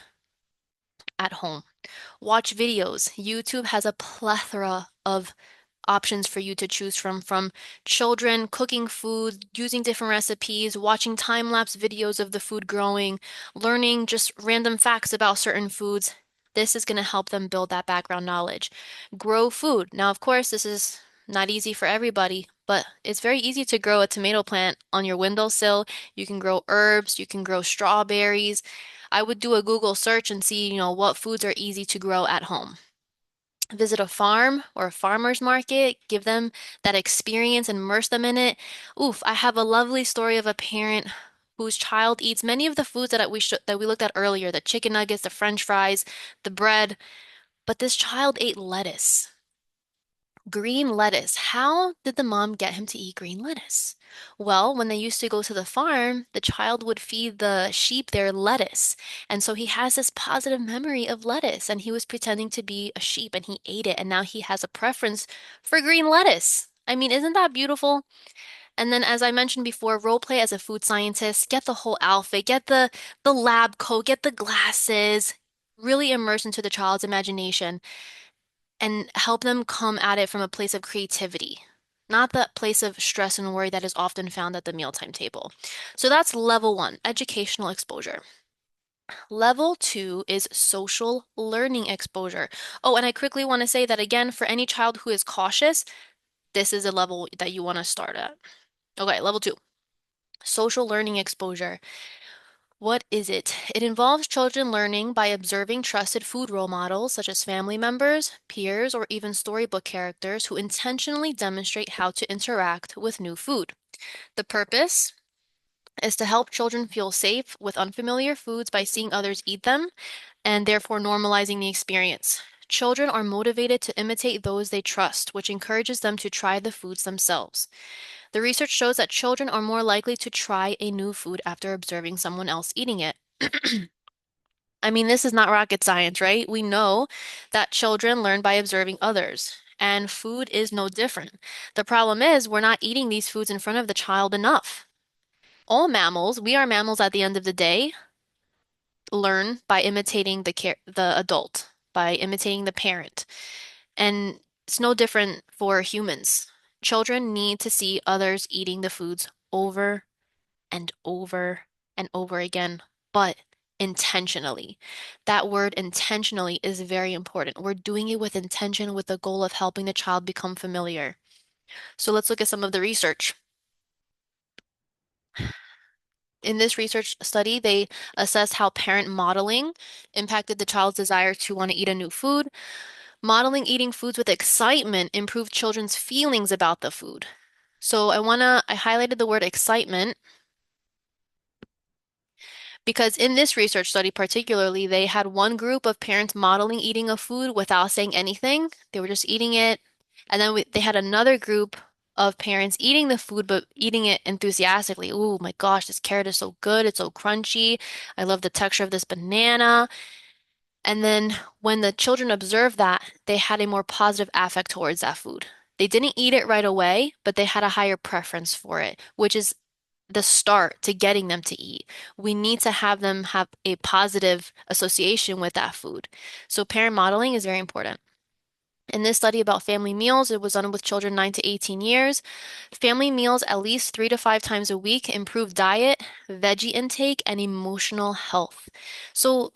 at home. Watch videos. YouTube has a plethora of options for you to choose from children cooking food, using different recipes, watching time-lapse videos of the food growing, learning just random facts about certain foods. This is going to help them build that background knowledge. Grow food. Now, of course, this is not easy for everybody, but it's very easy to grow a tomato plant on your windowsill. You can grow herbs, you can grow strawberries. I would do a Google search and see, what foods are easy to grow at home. Visit a farm or a farmer's market, give them that experience, immerse them in it. Oof, I have a lovely story of a parent whose child eats many of the foods that we looked at earlier, the chicken nuggets, the French fries, the bread, but this child ate lettuce. Green lettuce. How did the mom get him to eat green lettuce? Well, when they used to go to the farm, the child would feed the sheep their lettuce. And so he has this positive memory of lettuce, and he was pretending to be a sheep and he ate it. And now he has a preference for green lettuce. I mean, isn't that beautiful? And then, as I mentioned before, role play as a food scientist, get the whole outfit, get the lab coat, get the glasses, really immerse into the child's imagination and help them come at it from a place of creativity, not that place of stress and worry that is often found at the mealtime table. So that's level one, educational exposure. Level two is social learning exposure. Oh, and I quickly want to say that again, for any child who is cautious, this is a level that you want to start at. Okay, level two, social learning exposure. What is it? It involves children learning by observing trusted food role models, such as family members, peers, or even storybook characters who intentionally demonstrate how to interact with new food. The purpose is to help children feel safe with unfamiliar foods by seeing others eat them and therefore normalizing the experience. Children are motivated to imitate those they trust, which encourages them to try the foods themselves. The research shows that children are more likely to try a new food after observing someone else eating it. I mean, this is not rocket science, right? We know that children learn by observing others, and food is no different. The problem is we're not eating these foods in front of the child enough. All mammals, we are mammals at the end of the day, learn by imitating the adult, by imitating the parent. And it's no different for humans. Children need to see others eating the foods over and over and over again, but intentionally. That word intentionally is very important. We're doing it with intention with the goal of helping the child become familiar. So let's look at some of the research. In this research study, they assessed how parent modeling impacted the child's desire to want to eat a new food. Modeling eating foods with excitement improved children's feelings about the food. So I highlighted the word excitement because in this research study particularly, they had one group of parents modeling eating a food without saying anything. They were just eating it. And then they had another group of parents eating the food, but eating it enthusiastically. Oh my gosh, this carrot is so good. It's so crunchy. I love the texture of this banana. And then when the children observed that, they had a more positive affect towards that food. They didn't eat it right away, but they had a higher preference for it, which is the start to getting them to eat. We need to have them have a positive association with that food. So parent modeling is very important. In this study about family meals, it was done with children 9 to 18 years. Family meals at least 3 to 5 times a week improve diet, veggie intake, and emotional health. So,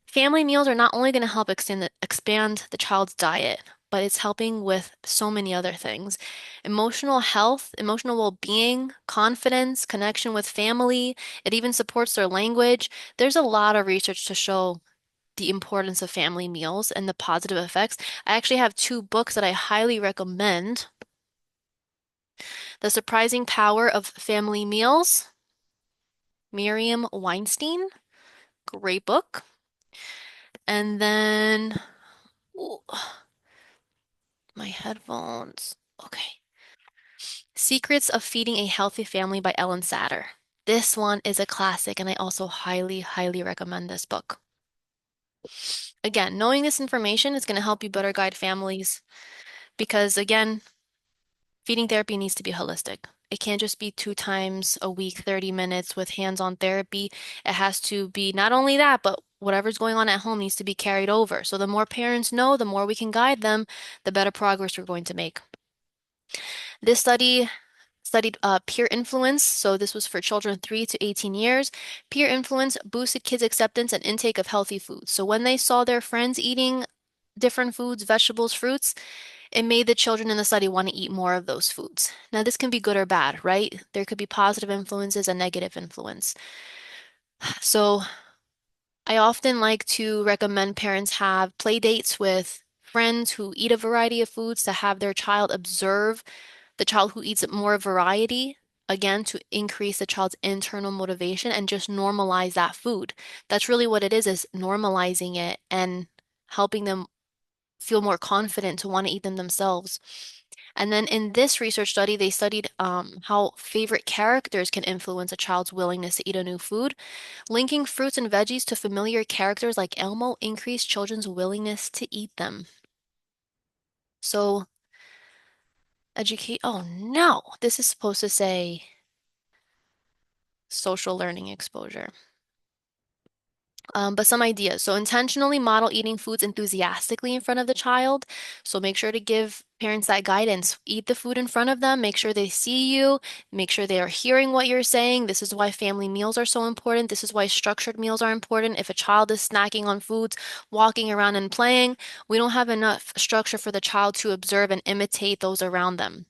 family meals are not only going to help expand the child's diet, but it's helping with so many other things. Emotional health, emotional well-being, confidence, connection with family. It even supports their language. There's a lot of research to show the importance of family meals and the positive effects. I actually have two books that I highly recommend. The Surprising Power of Family Meals, Miriam Weinstein, great book. And then, ooh, my headphones. Okay. Secrets of Feeding a Healthy Family by Ellen Satter. This one is a classic, and I also highly, highly recommend this book. Again, knowing this information is going to help you better guide families because, again, feeding therapy needs to be holistic. It can't just be 2 times a week, 30 minutes with hands-on therapy. It has to be not only that, but whatever's going on at home needs to be carried over. So the more parents know, the more we can guide them, the better progress we're going to make. This study studied peer influence. So this was for children 3 to 18 years. Peer influence boosted kids' acceptance and intake of healthy foods. So when they saw their friends eating different foods, vegetables, fruits, it made the children in the study want to eat more of those foods. Now, this can be good or bad, right? There could be positive influences and negative influence. So, I often like to recommend parents have play dates with friends who eat a variety of foods to have their child observe the child who eats more variety, again, to increase the child's internal motivation and just normalize that food. That's really what it is normalizing it and helping them feel more confident to want to eat them themselves. And then in this research study, they studied how favorite characters can influence a child's willingness to eat a new food. Linking fruits and veggies to familiar characters like Elmo increased children's willingness to eat them. So, educate. Oh no, this is supposed to say social learning exposure. But some ideas. So intentionally model eating foods enthusiastically in front of the child. So make sure to give parents that guidance. Eat the food in front of them. Make sure they see you. Make sure they are hearing what you're saying. This is why family meals are so important. This is why structured meals are important. If a child is snacking on foods, walking around and playing, we don't have enough structure for the child to observe and imitate those around them.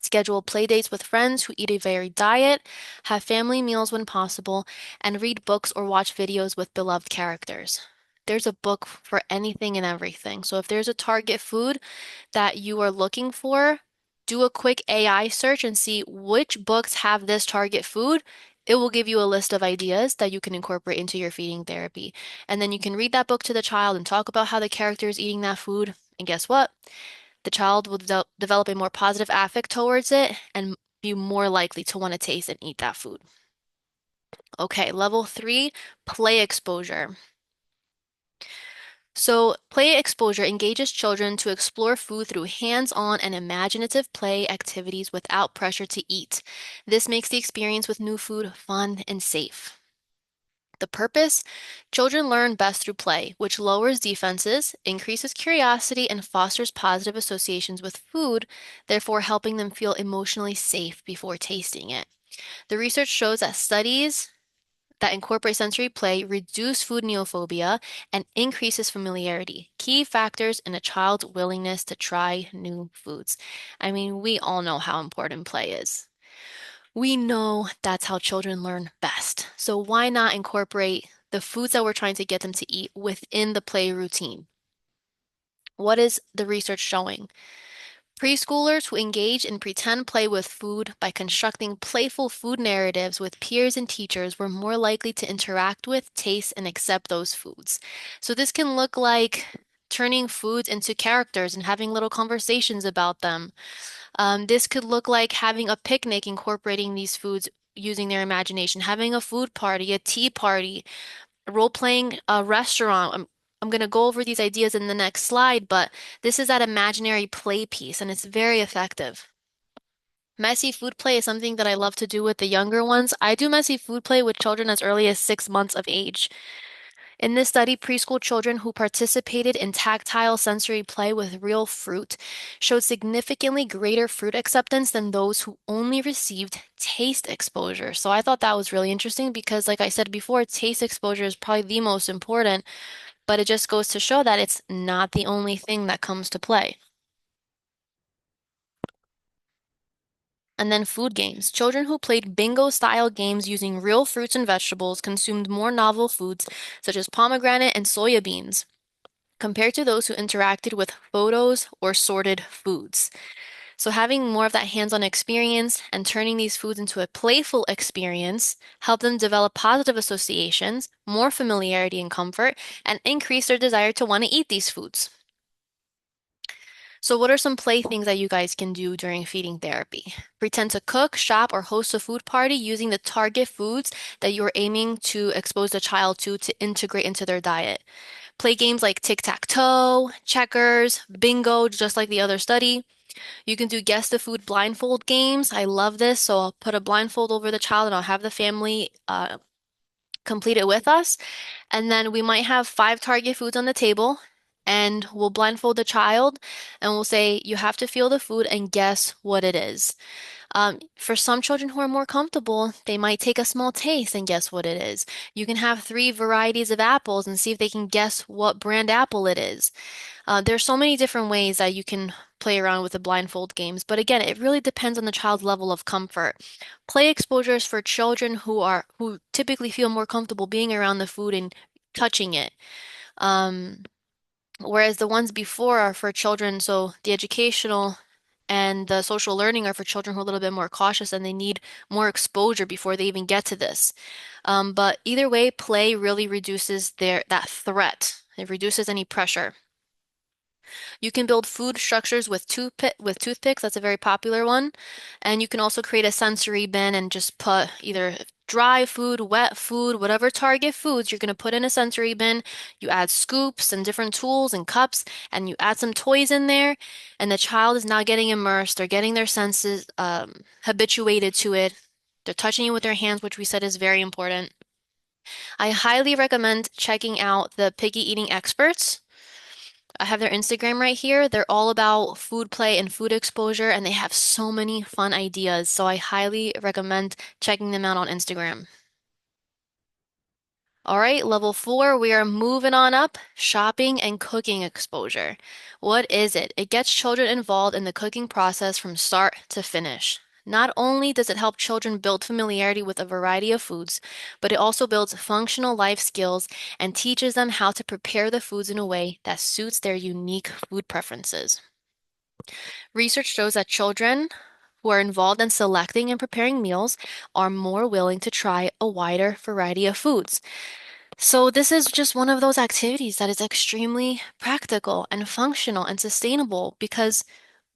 Schedule play dates with friends who eat a varied diet, have family meals when possible, and read books or watch videos with beloved characters. There's a book for anything and everything. So if there's a target food that you are looking for, do a quick AI search and see which books have this target food. It will give you a list of ideas that you can incorporate into your feeding therapy. And then you can read that book to the child and talk about how the character is eating that food. And guess what? The child will develop a more positive affect towards it and be more likely to want to taste and eat that food. Okay, level 3, play exposure. So, play exposure engages children to explore food through hands-on and imaginative play activities without pressure to eat. This makes the experience with new food fun and safe. The purpose? Children learn best through play, which lowers defenses, increases curiosity, and fosters positive associations with food, therefore helping them feel emotionally safe before tasting it. The research shows that studies that incorporate sensory play reduce food neophobia and increases familiarity, key factors in a child's willingness to try new foods. I mean, we all know how important play is. We know that's how children learn best. So why not incorporate the foods that we're trying to get them to eat within the play routine? What is the research showing? Preschoolers who engage in pretend play with food by constructing playful food narratives with peers and teachers were more likely to interact with, taste, and accept those foods. So this can look like turning foods into characters and having little conversations about them. This could look like having a picnic incorporating these foods using their imagination, having a food party, a tea party, role-playing a restaurant, I'm going to go over these ideas in the next slide, but this is that imaginary play piece, and it's very effective. Messy food play is something that I love to do with the younger ones. I do messy food play with children as early as 6 months of age. In this study, preschool children who participated in tactile sensory play with real fruit showed significantly greater fruit acceptance than those who only received taste exposure. So I thought that was really interesting because, like I said before, taste exposure is probably the most important, but it just goes to show that it's not the only thing that comes to play. And then food games. Children who played bingo style games using real fruits and vegetables consumed more novel foods, such as pomegranate and soya beans, compared to those who interacted with photos or sorted foods. So, having more of that hands on experience and turning these foods into a playful experience helped them develop positive associations, more familiarity and comfort, and increase their desire to want to eat these foods. So, what are some playthings that you guys can do during feeding therapy? Pretend to cook, shop, or host a food party using the target foods that you're aiming to expose the child to integrate into their diet. Play games like tic-tac-toe, checkers, bingo, just like the other study. You can do guess the food blindfold games. I love this. So I'll put a blindfold over the child and I'll have the family complete it with us. And then we might have five target foods on the table and we'll blindfold the child and we'll say, you have to feel the food and guess what it is. For some children who are more comfortable, they might take a small taste and guess what it is. You can have three varieties of apples and see if they can guess what brand apple it is. There's so many different ways that you can play around with the blindfold games, but again, it really depends on the child's level of comfort. Play exposures for children who typically feel more comfortable being around the food and touching it. Um, Whereas the ones before are for children, so the educational and the social learning are for children who are a little bit more cautious and they need more exposure before they even get to this. But either way, play really reduces that threat. It reduces any pressure. You can build food structures with toothpicks. That's a very popular one. And you can also create a sensory bin and just put either dry food, wet food, whatever target foods you're going to put in a sensory bin. You add scoops and different tools and cups, and you add some toys in there, and the child is now getting immersed. They're getting their senses habituated to it. They're touching it with their hands, which we said is very important. I highly recommend checking out the Picky Eating Experts. I have their Instagram right here. They're all about food play and food exposure, and they have so many fun ideas. So I highly recommend checking them out on Instagram. All right, level 4, we are moving on up. Shopping and cooking exposure. What is it? It gets children involved in the cooking process from start to finish. Not only does it help children build familiarity with a variety of foods, but it also builds functional life skills and teaches them how to prepare the foods in a way that suits their unique food preferences. Research shows that children who are involved in selecting and preparing meals are more willing to try a wider variety of foods. So, this is just one of those activities that is extremely practical and functional and sustainable because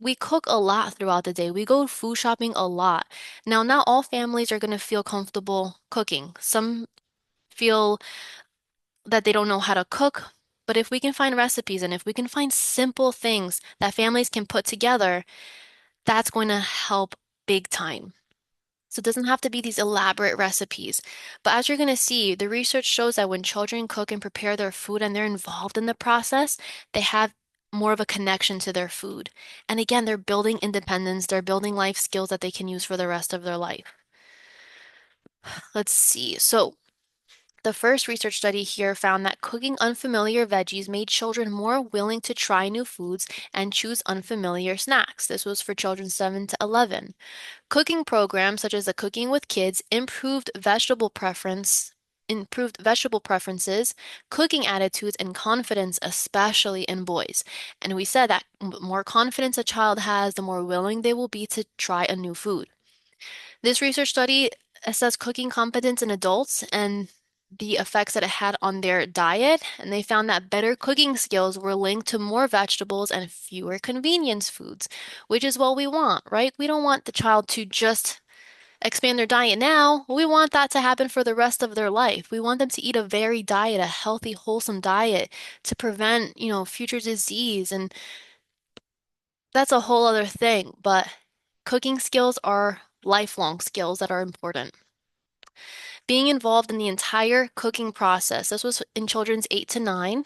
we cook a lot throughout the day. We go food shopping a lot. Now, not all families are going to feel comfortable cooking. Some feel that they don't know how to cook. But if we can find recipes and if we can find simple things that families can put together, that's going to help big time. So it doesn't have to be these elaborate recipes. But as you're going to see, the research shows that when children cook and prepare their food and they're involved in the process, they have more of a connection to their food. And again, they're building independence, they're building life skills that they can use for the rest of their life. Let's see. So the first research study here found that cooking unfamiliar veggies made children more willing to try new foods and choose unfamiliar snacks. This was for children 7 to 11. Cooking programs such as the Cooking with Kids improved vegetable preferences, cooking attitudes, and confidence, especially in boys. And we said that the more confidence a child has, the more willing they will be to try a new food. This research study assessed cooking competence in adults and the effects that it had on their diet, and they found that better cooking skills were linked to more vegetables and fewer convenience foods, which is what we want, right? We don't want the child to just expand their diet now, we want that to happen for the rest of their life. We want them to eat a varied diet, a healthy, wholesome diet to prevent, future disease. And that's a whole other thing. But cooking skills are lifelong skills that are important. Being involved in the entire cooking process, this was in children's 8 to 9.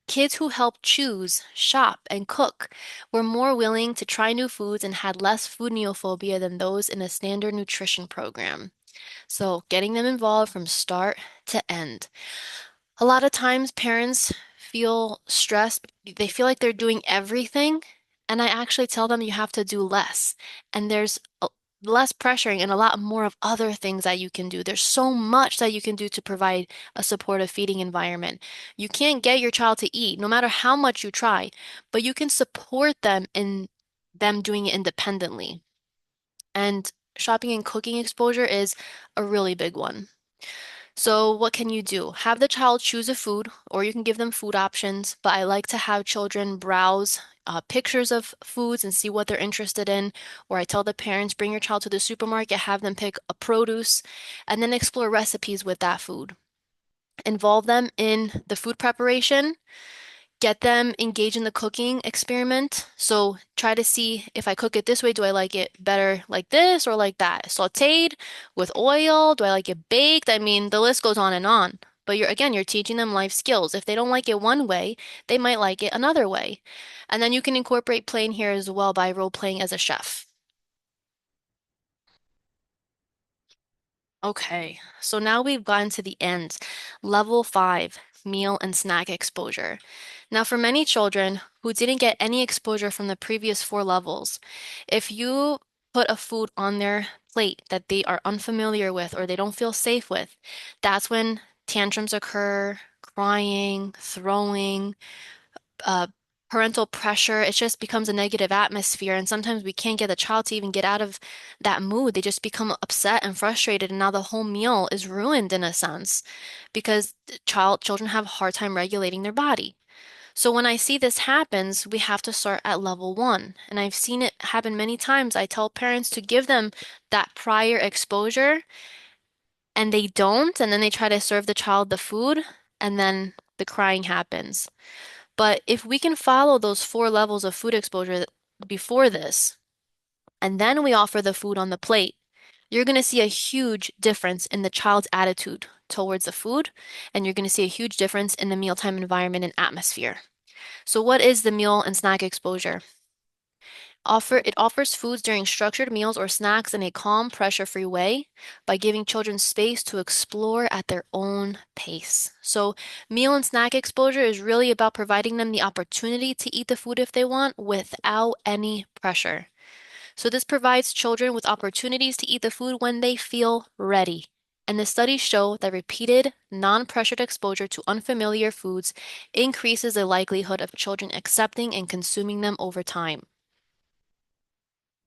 Kids who helped choose, shop, and cook were more willing to try new foods and had less food neophobia than those in a standard nutrition program. So, getting them involved from start to end. A lot of times, parents feel stressed. They feel like they're doing everything. And I actually tell them you have to do less. And there's less pressuring and a lot more of other things that you can do. There's so much that you can do to provide a supportive feeding environment. You can't get your child to eat, no matter how much you try, but you can support them in them doing it independently. And shopping and cooking exposure is a really big one. So, what can you do? Have the child choose a food, or you can give them food options. But I like to have children browse pictures of foods and see what they're interested in. Or I tell the parents, bring your child to the supermarket, have them pick a produce, and then explore recipes with that food. Involve them in the food preparation, get them engaged in the cooking experiment. So try to see if I cook it this way, do I like it better like this or like that? Sauteed with oil? Do I like it baked? I mean, the list goes on and on. But you're teaching them life skills. If they don't like it one way, they might like it another way. And then you can incorporate playing here as well by role playing as a chef. Okay, so now we've gotten to the end. Level 5, meal and snack exposure. Now, for many children who didn't get any exposure from the previous 4 levels, if you put a food on their plate that they are unfamiliar with or they don't feel safe with, that's when tantrums occur, crying, throwing, uh, parental pressure. It just becomes a negative atmosphere. And sometimes we can't get the child to even get out of that mood. They just become upset and frustrated. And now the whole meal is ruined in a sense because children have a hard time regulating their body. So when I see this happens, we have to start at level 1. And I've seen it happen many times. I tell parents to give them that prior exposure and they don't. And then they try to serve the child the food and then the crying happens. But if we can follow those 4 levels of food exposure before this, and then we offer the food on the plate, you're going to see a huge difference in the child's attitude towards the food, and you're going to see a huge difference in the mealtime environment and atmosphere. So, what is the meal and snack exposure? It offers foods during structured meals or snacks in a calm, pressure-free way by giving children space to explore at their own pace. So, meal and snack exposure is really about providing them the opportunity to eat the food if they want without any pressure. So, this provides children with opportunities to eat the food when they feel ready. And the studies show that repeated, non-pressured exposure to unfamiliar foods increases the likelihood of children accepting and consuming them over time.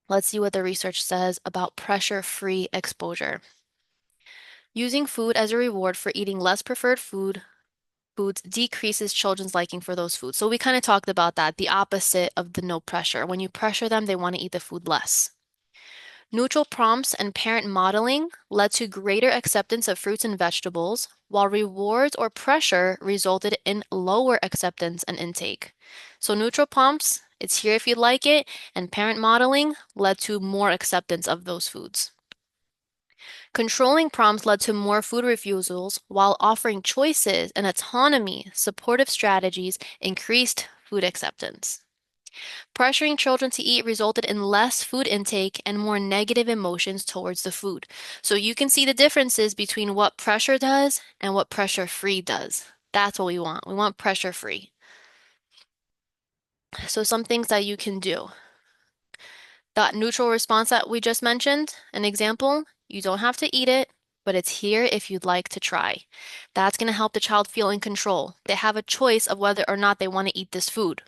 Let's see what the research says about pressure-free exposure. Using food as a reward for eating less preferred foods decreases children's liking for those foods. So we kind of talked about that, the opposite of the no pressure. When you pressure them, they want to eat the food less. Neutral prompts and parent modeling led to greater acceptance of fruits and vegetables, while rewards or pressure resulted in lower acceptance and intake. So neutral prompts, it's here if you like it, and parent modeling led to more acceptance of those foods. Controlling prompts led to more food refusals, while offering choices and autonomy, supportive strategies increased food acceptance. Pressuring children to eat resulted in less food intake and more negative emotions towards the food. So you can see the differences between what pressure does and what pressure-free does. That's what we want. We want pressure-free. So some things that you can do. That neutral response that we just mentioned, an example, you don't have to eat it, but it's here if you'd like to try. That's going to help the child feel in control. They have a choice of whether or not they want to eat this food.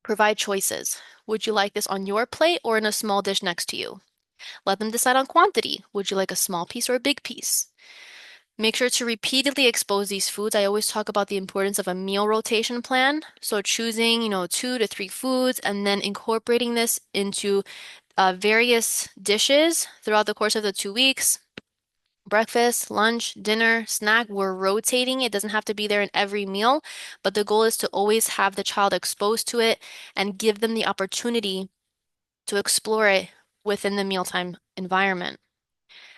Provide choices. Would you like this on your plate or in a small dish next to you? Let them decide on quantity. Would you like a small piece or a big piece? Make sure to repeatedly expose these foods. I always talk about the importance of a meal rotation plan. So choosing, 2 to 3 foods and then incorporating this into various dishes throughout the course of the 2 weeks. Breakfast, lunch, dinner, snack, we're rotating. It doesn't have to be there in every meal, but the goal is to always have the child exposed to it and give them the opportunity to explore it within the mealtime environment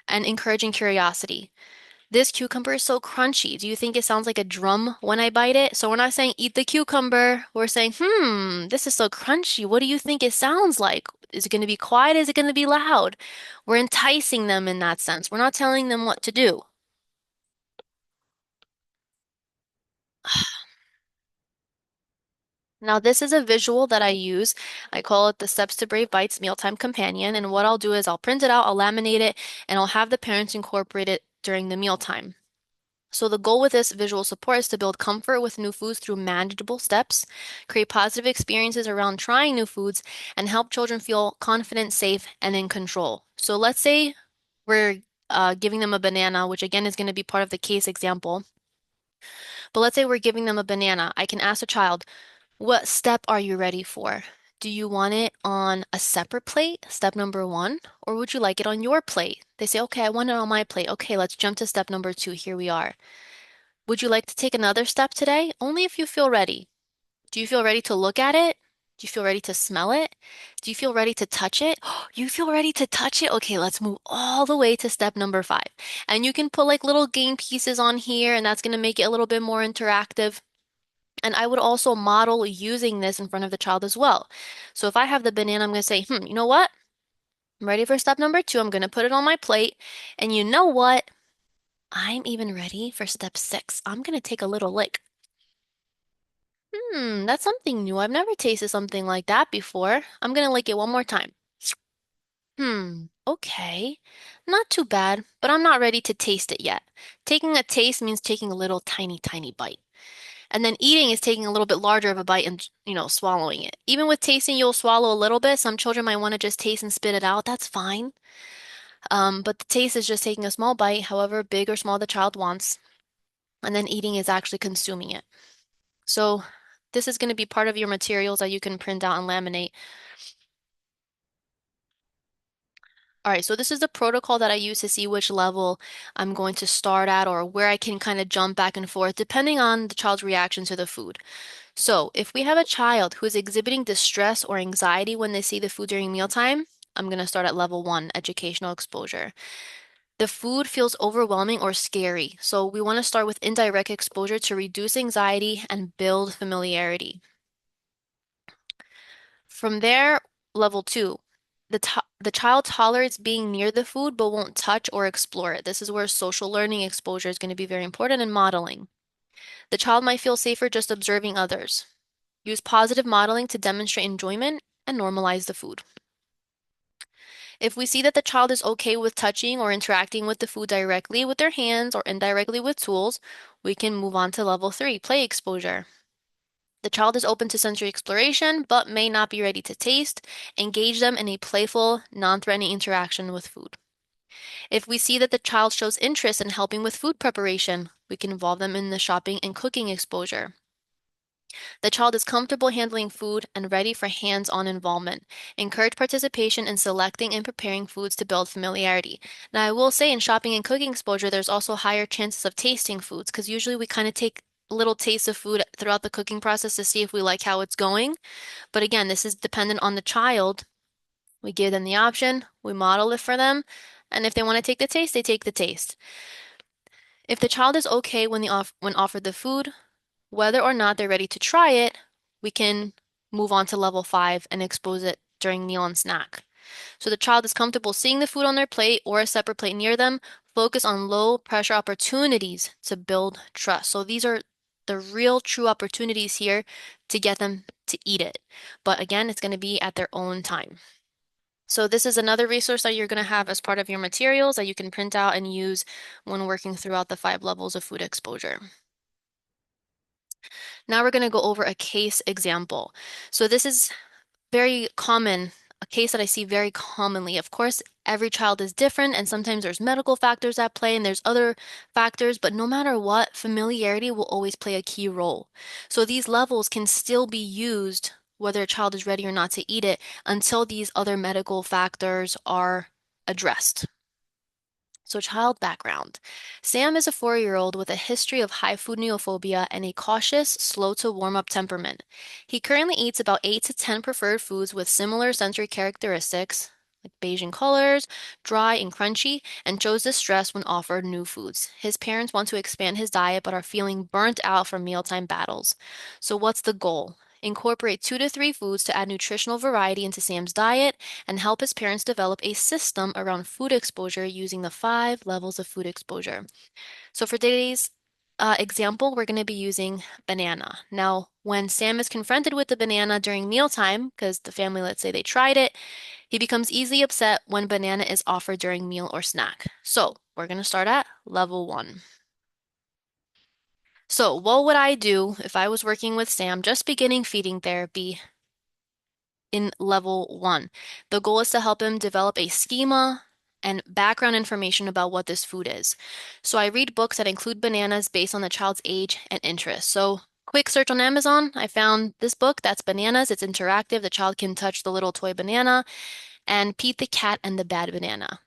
and encouraging curiosity. This cucumber is so crunchy. Do you think it sounds like a drum when I bite it? So we're not saying eat the cucumber. We're saying, this is so crunchy. What do you think it sounds like? Is it going to be quiet? Is it going to be loud? We're enticing them in that sense. We're not telling them what to do. Now, this is a visual that I use. I call it the Steps to Brave Bites Mealtime Companion. And what I'll do is I'll print it out, I'll laminate it, and I'll have the parents incorporate it during the mealtime. So the goal with this visual support is to build comfort with new foods through manageable steps, create positive experiences around trying new foods, and help children feel confident, safe, and in control. So let's say we're giving them a banana, which again is going to be part of the case example. But let's say we're giving them a banana. I can ask a child, what step are you ready for? Do you want it on a separate plate, step number one, or would you like it on your plate? They say, okay, I want it on my plate. Okay, let's jump to step number two. Here we are. Would you like to take another step today? Only if you feel ready. Do you feel ready to look at it? Do you feel ready to smell it? Do you feel ready to touch it? You feel ready to touch it? Okay, let's move all the way to step number five. And you can put like little game pieces on here, and that's going to make it a little bit more interactive. And I would also model using this in front of the child as well. So if I have the banana, I'm going to say, you know what? I'm ready for step number two. I'm going to put it on my plate. And you know what? I'm even ready for step six. I'm going to take a little lick. That's something new. I've never tasted something like that before. I'm gonna lick it one more time. Okay. Not too bad, but I'm not ready to taste it yet. Taking a taste means taking a little tiny, tiny bite. And then eating is taking a little bit larger of a bite and, swallowing it. Even with tasting, you'll swallow a little bit. Some children might want to just taste and spit it out. That's fine. But the taste is just taking a small bite, however big or small the child wants. And then eating is actually consuming it. So this is going to be part of your materials that you can print out and laminate. All right, so this is the protocol that I use to see which level I'm going to start at or where I can kind of jump back and forth depending on the child's reaction to the food. So if we have a child who is exhibiting distress or anxiety when they see the food during mealtime, I'm going to start at level one, educational exposure. The food feels overwhelming or scary, so we want to start with indirect exposure to reduce anxiety and build familiarity. From there, level two, the child tolerates being near the food but won't touch or explore it. This is where social learning exposure is going to be very important in modeling. The child might feel safer just observing others. Use positive modeling to demonstrate enjoyment and normalize the food. If we see that the child is okay with touching or interacting with the food directly with their hands or indirectly with tools, we can move on to level three, play exposure. The child is open to sensory exploration, but may not be ready to taste. Engage them in a playful, non-threatening interaction with food. If we see that the child shows interest in helping with food preparation, we can involve them in the shopping and cooking exposure. The child is comfortable handling food and ready for hands-on involvement. Encourage participation in selecting and preparing foods to build familiarity. Now, I will say in shopping and cooking exposure, there's also higher chances of tasting foods because usually we kind of take little tastes of food throughout the cooking process to see if we like how it's going. But again, this is dependent on the child. We give them the option, we model it for them, and if they want to take the taste, they take the taste. If the child is okay when offered the food, whether or not they're ready to try it, we can move on to level five and expose it during meal and snack. So the child is comfortable seeing the food on their plate or a separate plate near them. Focus on low pressure opportunities to build trust. So these are the real true opportunities here to get them to eat it. But again, it's going to be at their own time. So this is another resource that you're going to have as part of your materials that you can print out and use when working throughout the 5 levels of food exposure. Now we're going to go over a case example. So this is very common, a case that I see very commonly. Of course, every child is different, and sometimes there's medical factors at play and there's other factors, but no matter what, familiarity will always play a key role. So these levels can still be used whether a child is ready or not to eat it until these other medical factors are addressed. So, child background. Sam is a 4-year-old with a history of high food neophobia and a cautious, slow to warm up temperament. He currently eats about 8 to 10 preferred foods with similar sensory characteristics, like beige in colors, dry and crunchy, and shows distress when offered new foods. His parents want to expand his diet but are feeling burnt out from mealtime battles. So, what's the goal? Incorporate 2 to 3 foods to add nutritional variety into Sam's diet and help his parents develop a system around food exposure using the 5 levels of food exposure. So for today's example, we're going to be using banana. Now, when Sam is confronted with the banana during mealtime, because the family, let's say they tried it, he becomes easily upset when banana is offered during meal or snack. So we're going to start at level 1. So what would I do if I was working with Sam just beginning feeding therapy in level 1? The goal is to help him develop a schema and background information about what this food is. So I read books that include bananas based on the child's age and interest. So quick search on Amazon, I found this book that's bananas. It's interactive. The child can touch the little toy banana, and Pete the Cat and the Bad Banana.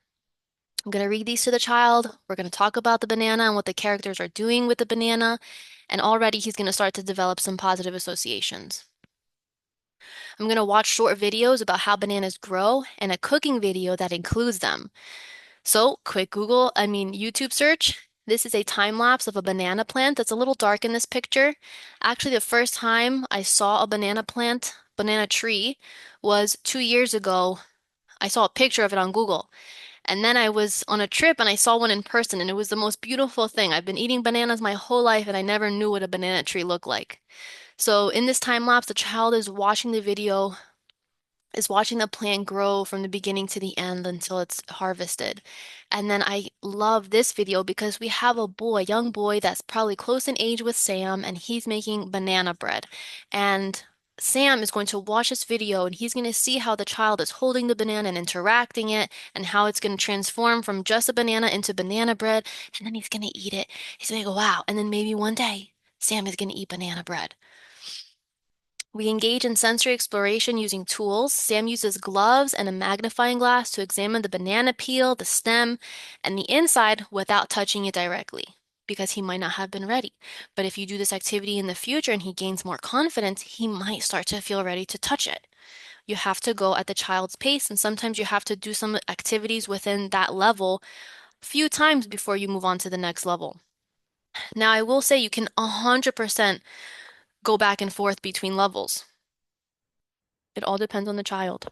I'm going to read these to the child. We're going to talk about the banana and what the characters are doing with the banana. And already he's going to start to develop some positive associations. I'm going to watch short videos about how bananas grow and a cooking video that includes them. So, quick YouTube search. This is a time lapse of a banana plant that's a little dark in this picture. Actually, the first time I saw a banana tree, was 2 years ago. I saw a picture of it on Google. And then I was on a trip and I saw one in person, and it was the most beautiful thing. I've been eating bananas my whole life and I never knew what a banana tree looked like. So in this time lapse, the child is watching the plant grow from the beginning to the end until it's harvested. And then I love this video because we have a young boy that's probably close in age with Sam, and he's making banana bread. And Sam is going to watch this video and he's going to see how the child is holding the banana and interacting it and how it's going to transform from just a banana into banana bread. And then he's going to eat it. He's going to go, wow. And then maybe one day Sam is going to eat banana bread. We engage in sensory exploration using tools. Sam uses gloves and a magnifying glass to examine the banana peel, the stem, and the inside without touching it directly, because he might not have been ready. But if you do this activity in the future and he gains more confidence, he might start to feel ready to touch it. You have to go at the child's pace, and sometimes you have to do some activities within that level a few times before you move on to the next level. Now, I will say you can 100% go back and forth between levels. It all depends on the child.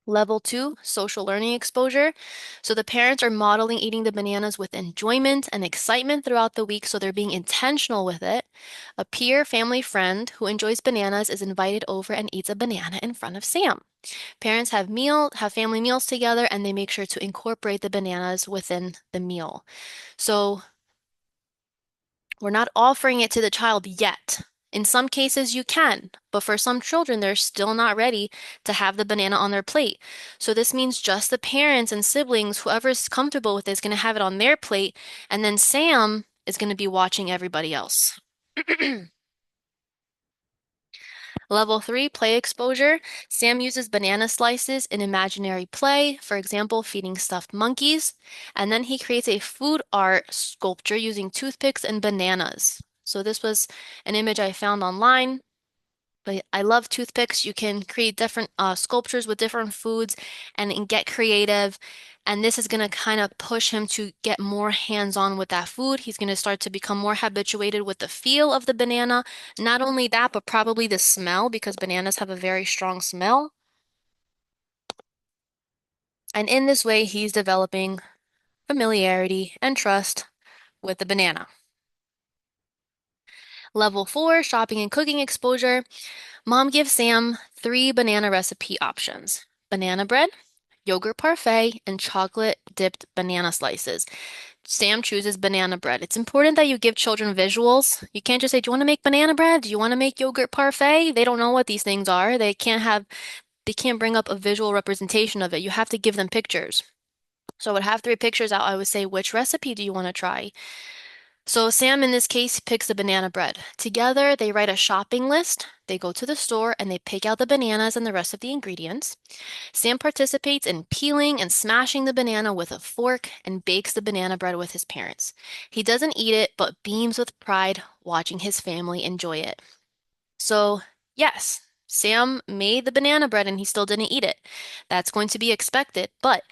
Level 2, social learning exposure. So the parents are modeling eating the bananas with enjoyment and excitement throughout the week, so they're being intentional with it. A peer family friend who enjoys bananas is invited over and eats a banana in front of Sam. Parents have family meals together, and they make sure to incorporate the bananas within the meal. So we're not offering it to the child yet. In some cases, you can, but for some children, they're still not ready to have the banana on their plate. So this means just the parents and siblings, whoever's comfortable with it, is going to have it on their plate, and then Sam is going to be watching everybody else. Level 3, play exposure. Sam uses banana slices in imaginary play, for example, feeding stuffed monkeys. And then he creates a food art sculpture using toothpicks and bananas. So this was an image I found online. But I love toothpicks. You can create different sculptures with different foods and get creative. And this is going to kind of push him to get more hands-on with that food. He's going to start to become more habituated with the feel of the banana. Not only that, but probably the smell, because bananas have a very strong smell. And in this way, he's developing familiarity and trust with the banana. Level 4, shopping and cooking exposure. Mom gives Sam 3 banana recipe options: banana bread, yogurt parfait, and chocolate dipped banana slices. Sam chooses banana bread. It's important that you give children visuals. You can't just say, "Do you want to make banana bread? Do you want to make yogurt parfait?" They don't know what these things are. They can't bring up a visual representation of it. You have to give them pictures. So I would have 3 pictures out. I would say, "Which recipe do you want to try?" So Sam, in this case, picks the banana bread. Together, they write a shopping list. They go to the store and they pick out the bananas and the rest of the ingredients. Sam participates in peeling and smashing the banana with a fork and bakes the banana bread with his parents. He doesn't eat it, but beams with pride watching his family enjoy it. So, yes, Sam made the banana bread and he still didn't eat it. That's going to be expected. But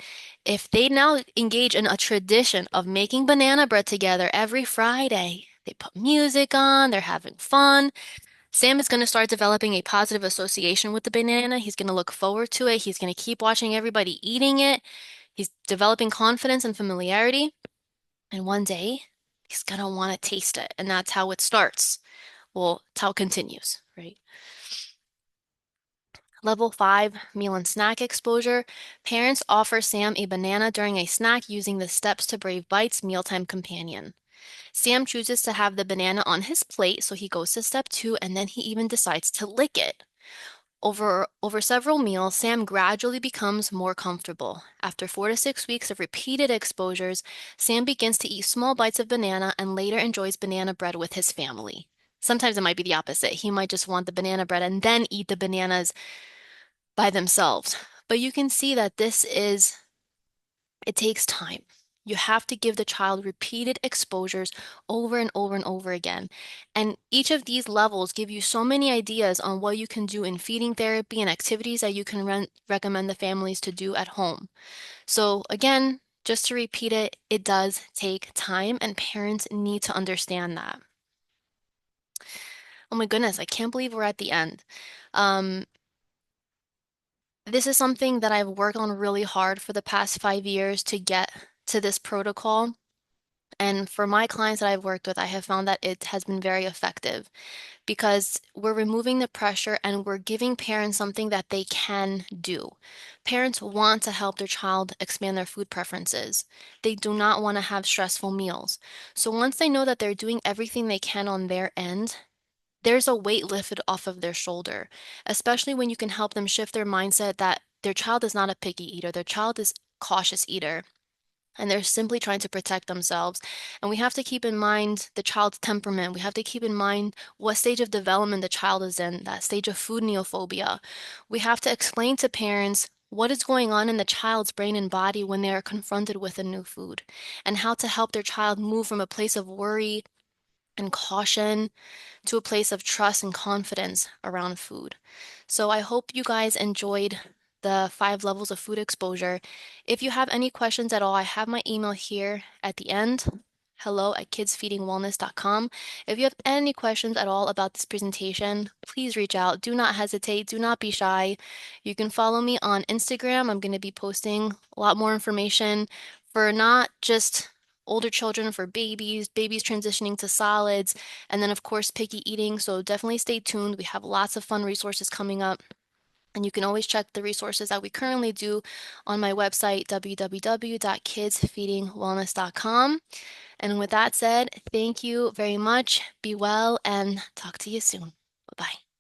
if they now engage in a tradition of making banana bread together every Friday, they put music on, they're having fun. Sam is going to start developing a positive association with the banana. He's going to look forward to it. He's going to keep watching everybody eating it. He's developing confidence and familiarity. And one day, he's going to want to taste it. And that's how it starts. Well, it's how it continues, right? Level 5, meal and snack exposure. Parents offer Sam a banana during a snack using the Steps to Brave Bites mealtime companion. Sam chooses to have the banana on his plate, so he goes to step 2 and then he even decides to lick it. Over several meals, Sam gradually becomes more comfortable. After 4 to 6 weeks of repeated exposures, Sam begins to eat small bites of banana and later enjoys banana bread with his family. Sometimes it might be the opposite. He might just want the banana bread and then eat the bananas by themselves. But you can see that it takes time. You have to give the child repeated exposures over and over and over again. And each of these levels give you so many ideas on what you can do in feeding therapy and activities that you can recommend the families to do at home. So again, just to repeat it, it does take time and parents need to understand that. Oh my goodness, I can't believe we're at the end. Um, this is something that I've worked on really hard for the past 5 years to get to this protocol. And for my clients that I've worked with, I have found that it has been very effective because we're removing the pressure and we're giving parents something that they can do. Parents want to help their child expand their food preferences. They do not want to have stressful meals. So once they know that they're doing everything they can on their end, there's a weight lifted off of their shoulder, especially when you can help them shift their mindset that their child is not a picky eater, their child is cautious eater and they're simply trying to protect themselves. And we have to keep in mind the child's temperament. We have to keep in mind what stage of development the child is in, that stage of food neophobia. We have to explain to parents what is going on in the child's brain and body when they are confronted with a new food, and how to help their child move from a place of worry and caution to a place of trust and confidence around food. So I hope you guys enjoyed the 5 levels of food exposure. If you have any questions at all, I have my email here at the end, hello@kidsfeedingwellness.com. If you have any questions at all about this presentation, please reach out. Do not hesitate. Do not be shy. You can follow me on Instagram. I'm going to be posting a lot more information for not just older children, for babies transitioning to solids, and then of course picky eating. So definitely stay tuned. We have lots of fun resources coming up. And you can always check the resources that we currently do on my website, www.kidsfeedingwellness.com. And with that said, thank you very much. Be well and talk to you soon. Bye bye.